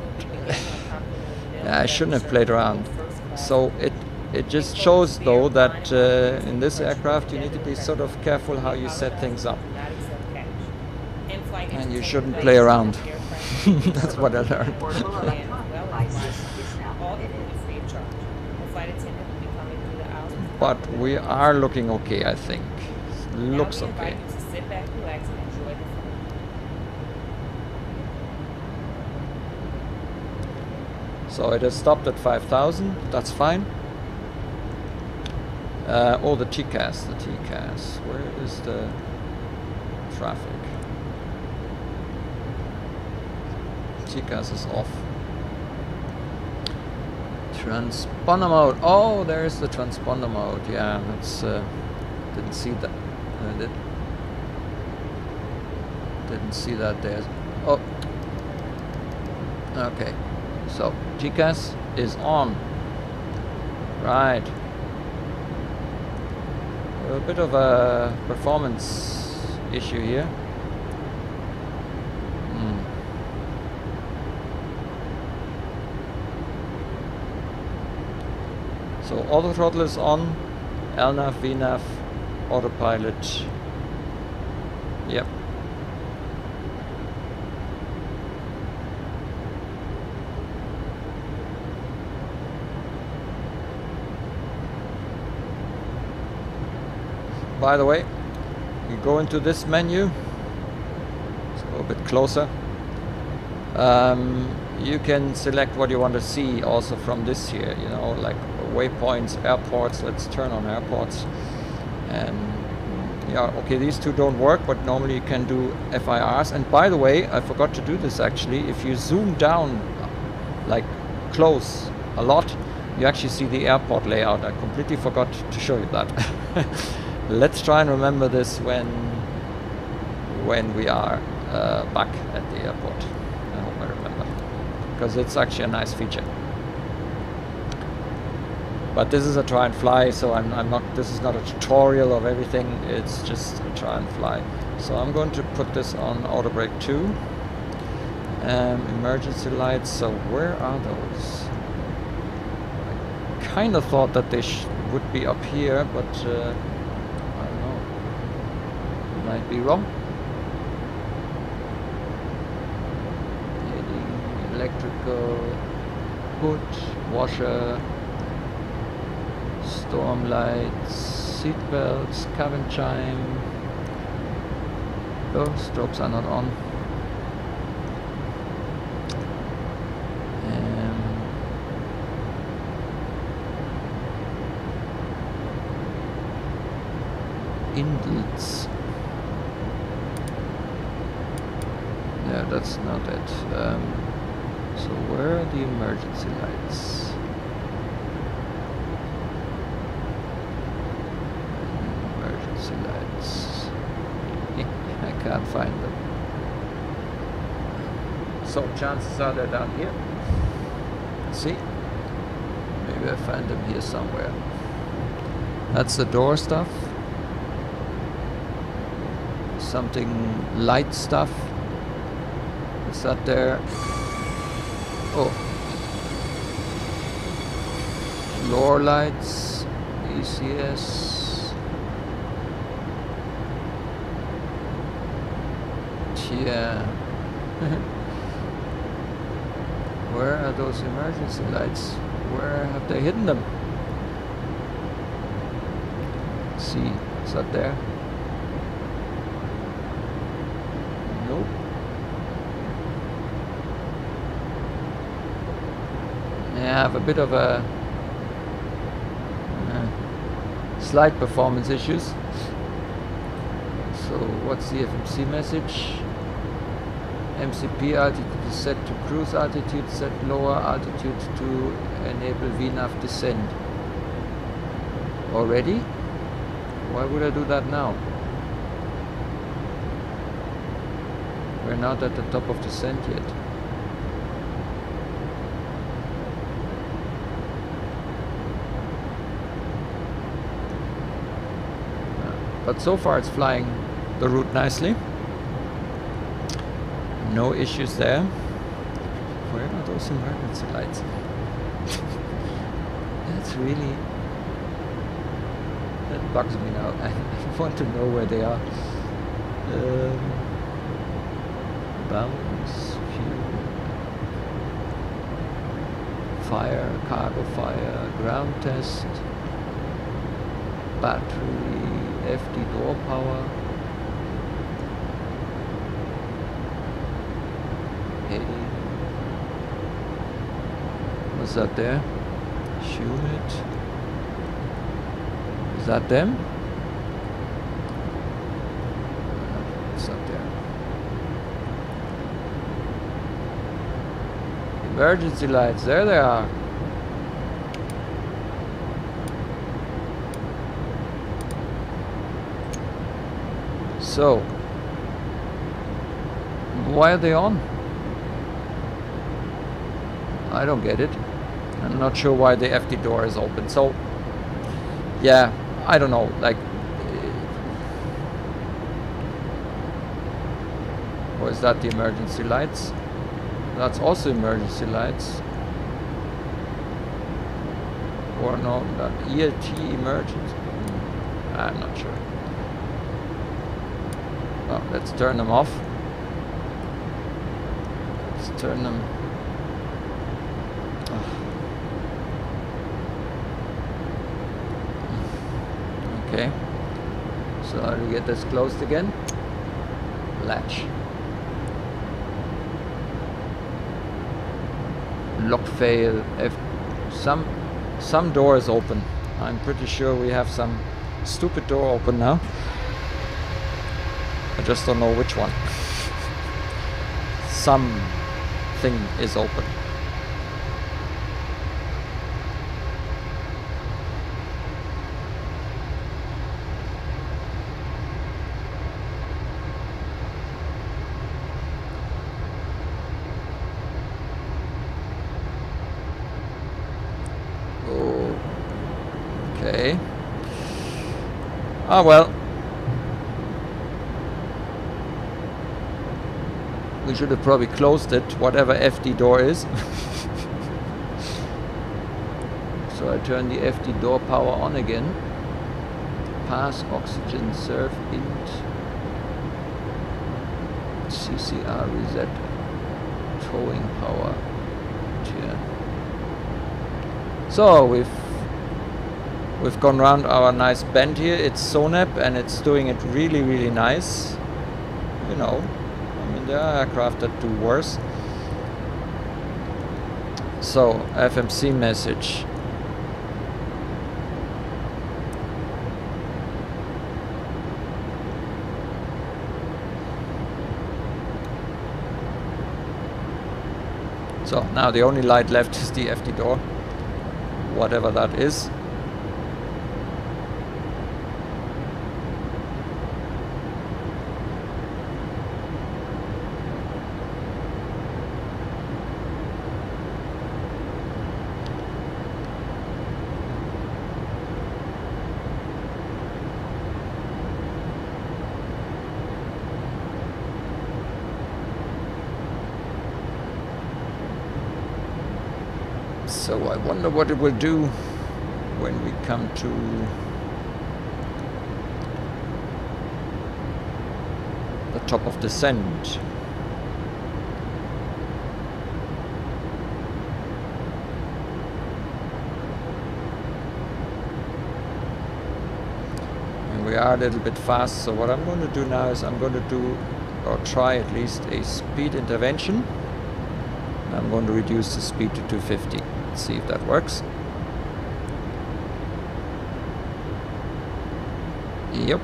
Yeah, I shouldn't have played around. So it just shows though that in this aircraft you need to be sort of careful how you set things up. And you shouldn't play around. That's what I learned. But we are looking okay, I think. Looks okay. So it has stopped at 5,000. That's fine. Oh, the TCAS. The TCAS. Where is the traffic? TCAS is off. Transponder mode. Oh, there's the transponder mode. Yeah, that's didn't see that. Didn't see that there. Oh. Okay. So TCAS is on. Right. A bit of a performance issue here. So auto throttle is on, LNAV, VNAV, autopilot. Yep. By the way, you go into this menu, let's go a bit closer. You can select what you want to see also from this here, you know, like waypoints, airports. Let's turn on airports. And yeah, okay, these two don't work, but normally you can do FIRs. And by the way, I forgot to do this actually. If you zoom down like close a lot, you actually see the airport layout. I completely forgot to show you that. Let's try and remember this when we are back at the airport. I hope I remember, because it's actually a nice feature. But this is a try and fly, so I'm not. This is not a tutorial of everything. It's just a try and fly. So I'm going to put this on auto brake 2. Emergency lights. So where are those? I kind of thought that they would be up here, but. I don't know. Might be wrong. Heading, electrical, hood, washer, storm lights, seat belts, cabin chime. Oh, strobes are not on. Inlets. No, that's not it. So where are the emergency lights? Emergency lights. I can't find them. So chances are they're down here. Let's see. Maybe I find them here somewhere. That's the door stuff. Something light stuff. Is that there? Oh. Floor lights. ECS. Yeah. Where are those emergency lights? Where have they hidden them? Let's see. Is that there? Nope. I have a bit of a slight performance issues. So what's the FMC message? MCP altitude is set to cruise altitude, set lower altitude to enable VNAV descent. Already? Why would I do that now? We're not at the top of descent yet. But so far it's flying the route nicely. No issues there. Where are those emergency lights? That's really... that bugs me now. I want to know where they are. Balance, fuel, fire, cargo fire, ground test, battery, FD door power, heading. What's that there? Humid. Is that them? What's that there? Emergency lights, there they are. So, why are they on? I don't get it. I'm not sure why the FD door is open. So, yeah, I don't know. Like, Or is that the emergency lights? That's also emergency lights. Or no, that ELT emergency. I'm not sure. Oh, let's turn them off. Let's turn them. Oh. Okay. So how do we get this closed again? Latch. Lock fail. If some door is open. I'm pretty sure we have some stupid door open now. I just don't know which one. Something is open. Okay. Ah, well. We should have probably closed it, whatever FD door is. So I turn the FD door power on again. Pass oxygen serve int. CCR reset. Towing power. Yeah. So we've gone around our nice bend here. It's Sonep and it's doing it really, really nice. You know, I mean, there are aircraft that do worse. So, FMC message. So, now the only light left is the FD door. Whatever that is. So I wonder what it will do when we come to the top of descent. And we are a little bit fast, so what I'm going to do now is I'm going to do, or try at least, a speed intervention. I'm going to reduce the speed to 250. See if that works. Yep.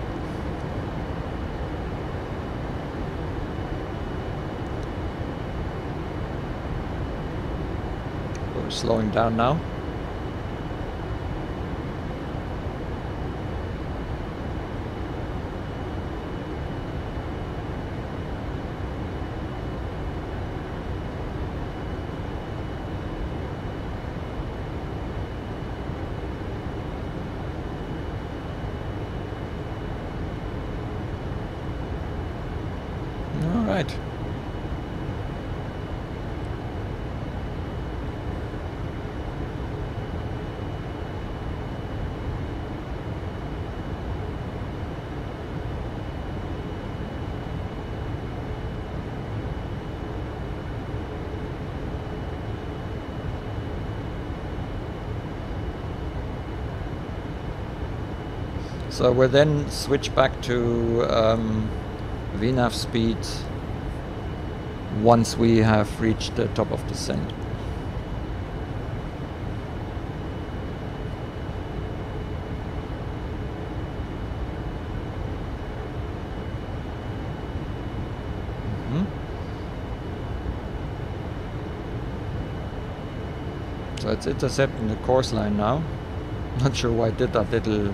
We're slowing down now. Right. So we'll then switch back to VNAV speed once we have reached the top of descent. So it's intercepting the course line now. Not sure why it did that little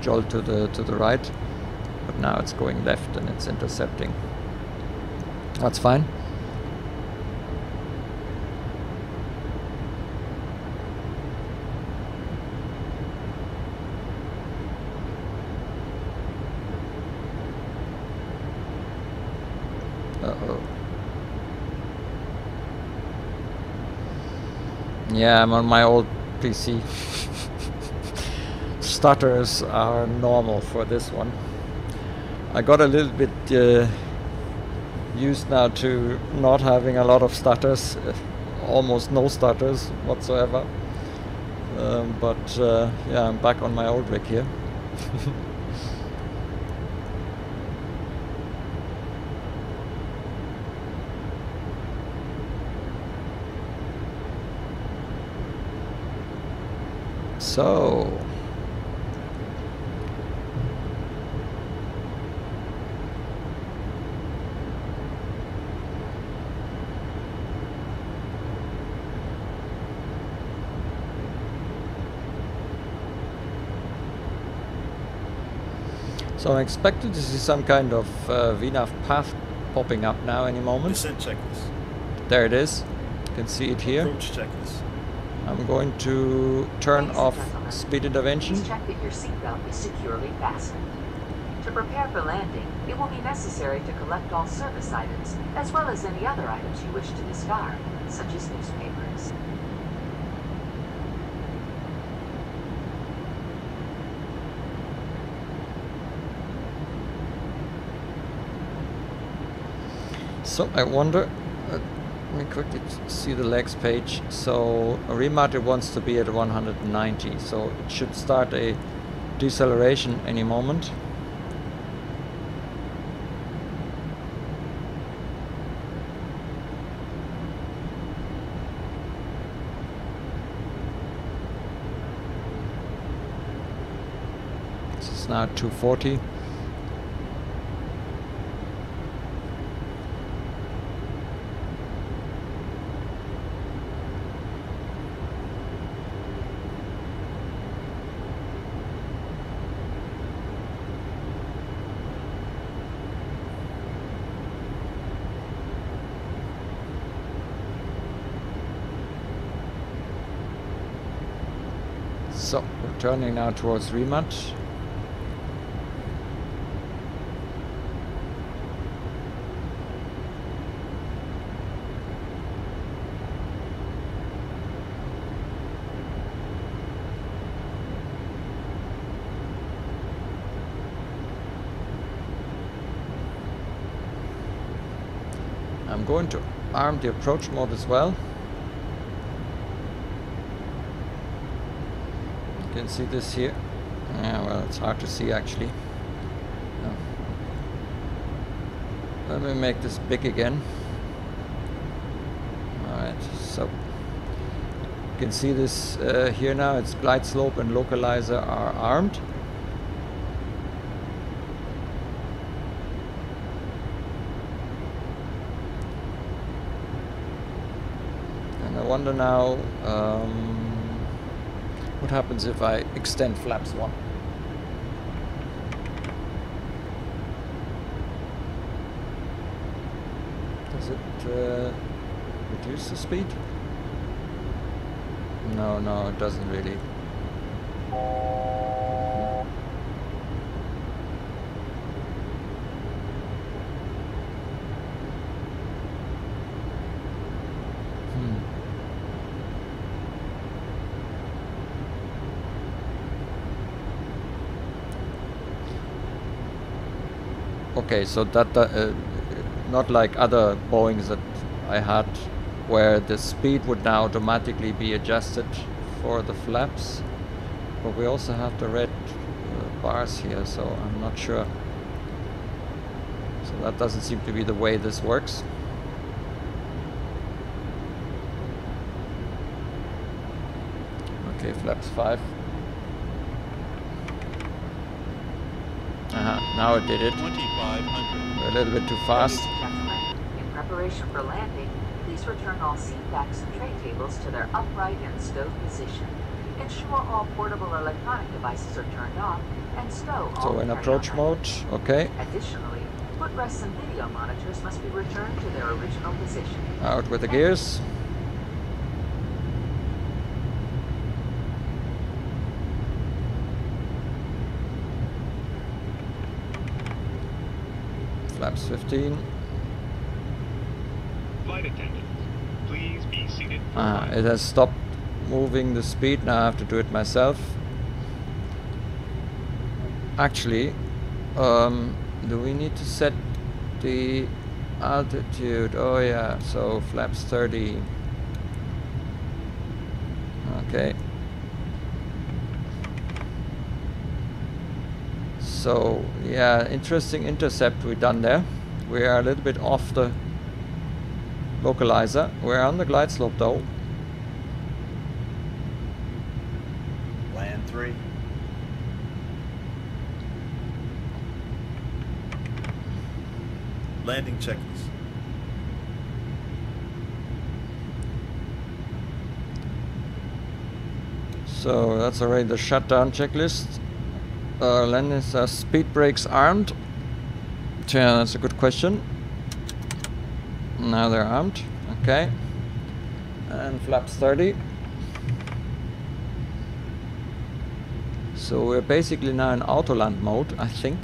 jolt to the right, but now it's going left and it's intercepting. That's fine. Uh-oh. Yeah, I'm on my old PC. Stutters are normal for this one. I got a little bit used now to not having a lot of stutters, almost no stutters whatsoever. But yeah, I'm back on my old rig here. So I'm expecting to see some kind of VNAV path popping up now any moment. Descent checklist. There it is. You can see it here. Approach checklist. I'm going to turn off speed intervention. Please check that your seatbelt is securely fastened. To prepare for landing, it will be necessary to collect all service items, as well as any other items you wish to discard, such as newspapers. So I wonder, let me quickly see the legs page. So Remat wants to be at 190, so it should start a deceleration any moment. This is now 240. So we're turning now towards Remat. I'm going to arm the approach mode as well. You can see this here. Yeah, well, it's hard to see actually. Yeah. Let me make this big again. Alright, so you can see this here now. It's glide slope and localizer are armed. And I wonder now what happens if I extend flaps 1? Does it reduce the speed? No, it doesn't really. Okay, so that not like other Boeings that I had, where the speed would now automatically be adjusted for the flaps, but we also have the red bars here, so I'm not sure. So that doesn't seem to be the way this works. Okay, flaps 5. Now it did it. 2500. We're a little bit too fast. Ladies and gentlemen, in preparation for landing, please return all seat backs and tray tables to their upright and stowed position. Ensure all portable electronic devices are turned off and stow all So in carry-on approach mode, items. okay. Additionally, footrests and video monitors must be returned to their original position. Out with the gears. Flaps 15. Flight attendants, please be seated. It has stopped moving the speed. Now I have to do it myself. Actually, do we need to set the altitude? Oh yeah, so flaps 30. Okay. So yeah, interesting intercept we done there. We are a little bit off the localizer. We're on the glide slope though. Land 3. Landing checklist. So that's already the shutdown checklist. Landing says speed brakes armed. Yeah, that's a good question. Now they're armed. Okay. And flaps 30. So we're basically now in autoland mode, I think.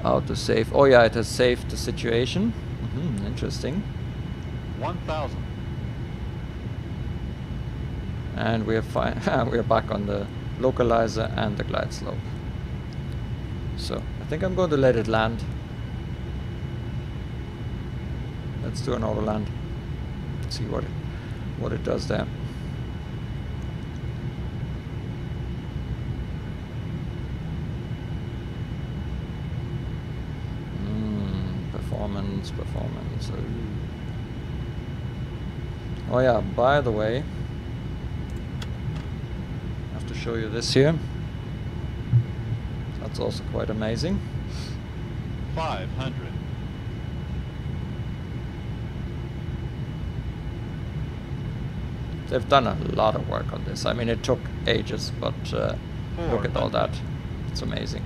Auto save. Oh yeah, it has saved the situation. Interesting. 1,000. And we're fine. We're back on the localizer and the glide slope. So I think I'm going to let it land. Let's do an auto land. See what it does there. Performance. Oh yeah, by the way, I have to show you this here. That's also quite amazing. 500. They've done a lot of work on this. I mean, it took ages, but look at all that. It's amazing.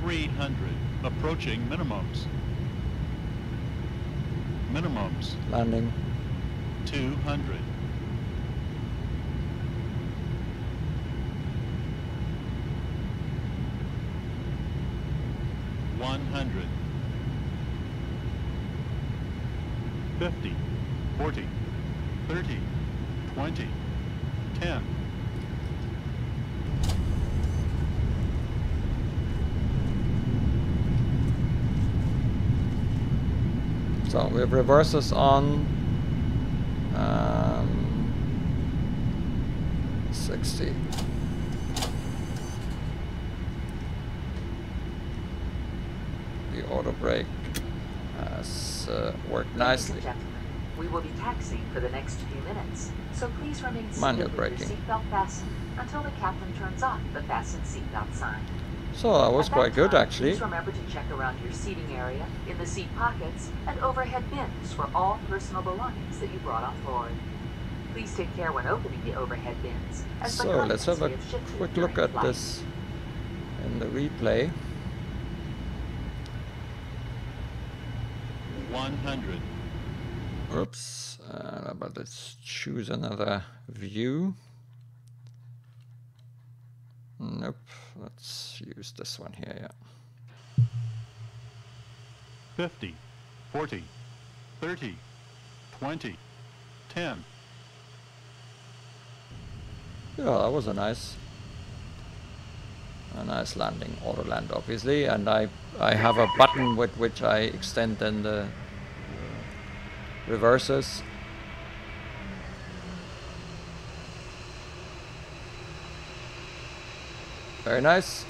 300. Approaching minimums. Minimums. Landing. 200. 100. 50. 40. 30. 20. 10. So we have reverses on 60. The auto brake has worked nicely. Ladies and gentlemen, we will be taxiing for the next few minutes, so please remain Manual seated with your braking. seatbelt fastened until the captain turns on the fasten seatbelt sign. So that was At quite good time, actually. Please remember to check around your seating area, in the seat pockets, and overhead bins for all personal belongings that you brought on board. Please take care when opening the overhead bins, as the So let's have a contents may have shifted quick during look at flight. this in the replay. 100. Oops, but let's choose another view. Nope, let's use this one here, yeah. 50. 40. 30. 20. 10. Yeah, that was a nice landing, auto land obviously, and I have a button with which I extend then the reverses. Very nice.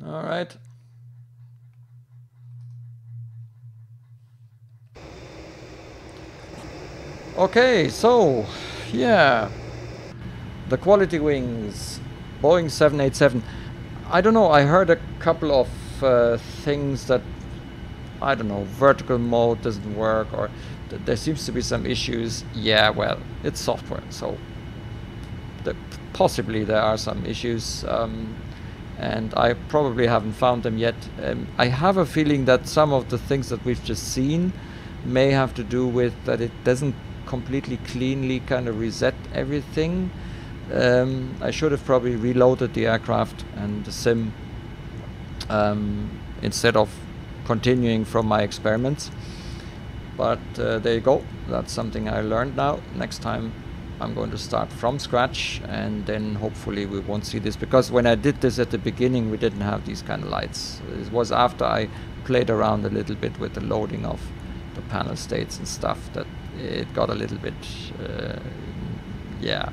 All right. Okay, so yeah, the Qualitywings Boeing 787. I don't know, I heard a couple of things that I don't know, vertical mode doesn't work, or there seems to be some issues. Yeah, well, it's software, so possibly there are some issues, and I probably haven't found them yet. I have a feeling that some of the things that we've just seen may have to do with that it doesn't completely cleanly kind of reset everything. I should have probably reloaded the aircraft and the sim instead of continuing from my experiments. But there you go, that's something I learned now. Next time I'm going to start from scratch, and then hopefully we won't see this, because when I did this at the beginning we didn't have these kind of lights. It was after I played around a little bit with the loading of the panel states and stuff that it got a little bit yeah,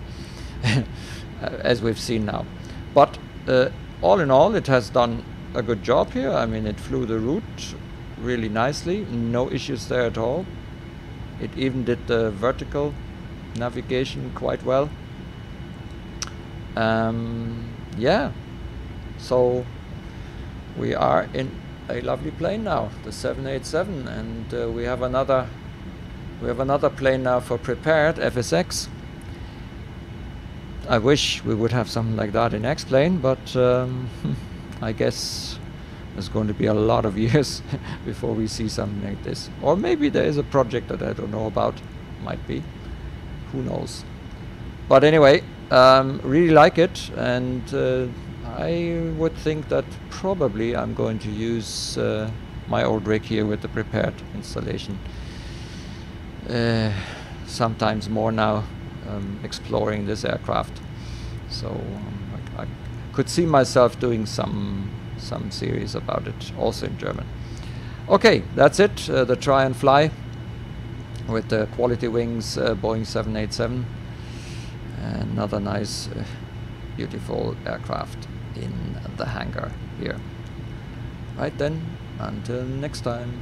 as we've seen now. But all in all, it has done a good job here. I mean, it flew the route really nicely, no issues there at all. It even did the vertical navigation quite well. Yeah, so we are in a lovely plane now, the 787, and we have another plane now for prepared, FSX. I wish we would have something like that in X-plane, but I guess there's going to be a lot of years before we see something like this. Or maybe there is a project that I don't know about. Might be. Who knows? But anyway, really like it, and I would think that probably I'm going to use my old rig here with the prepared installation sometimes more now, exploring this aircraft. So I could see myself doing some series about it, also in German. Okay, that's it. The Try&Fly with the Qualitywings Boeing 787. Another nice, beautiful aircraft in the hangar here. Right then, until next time.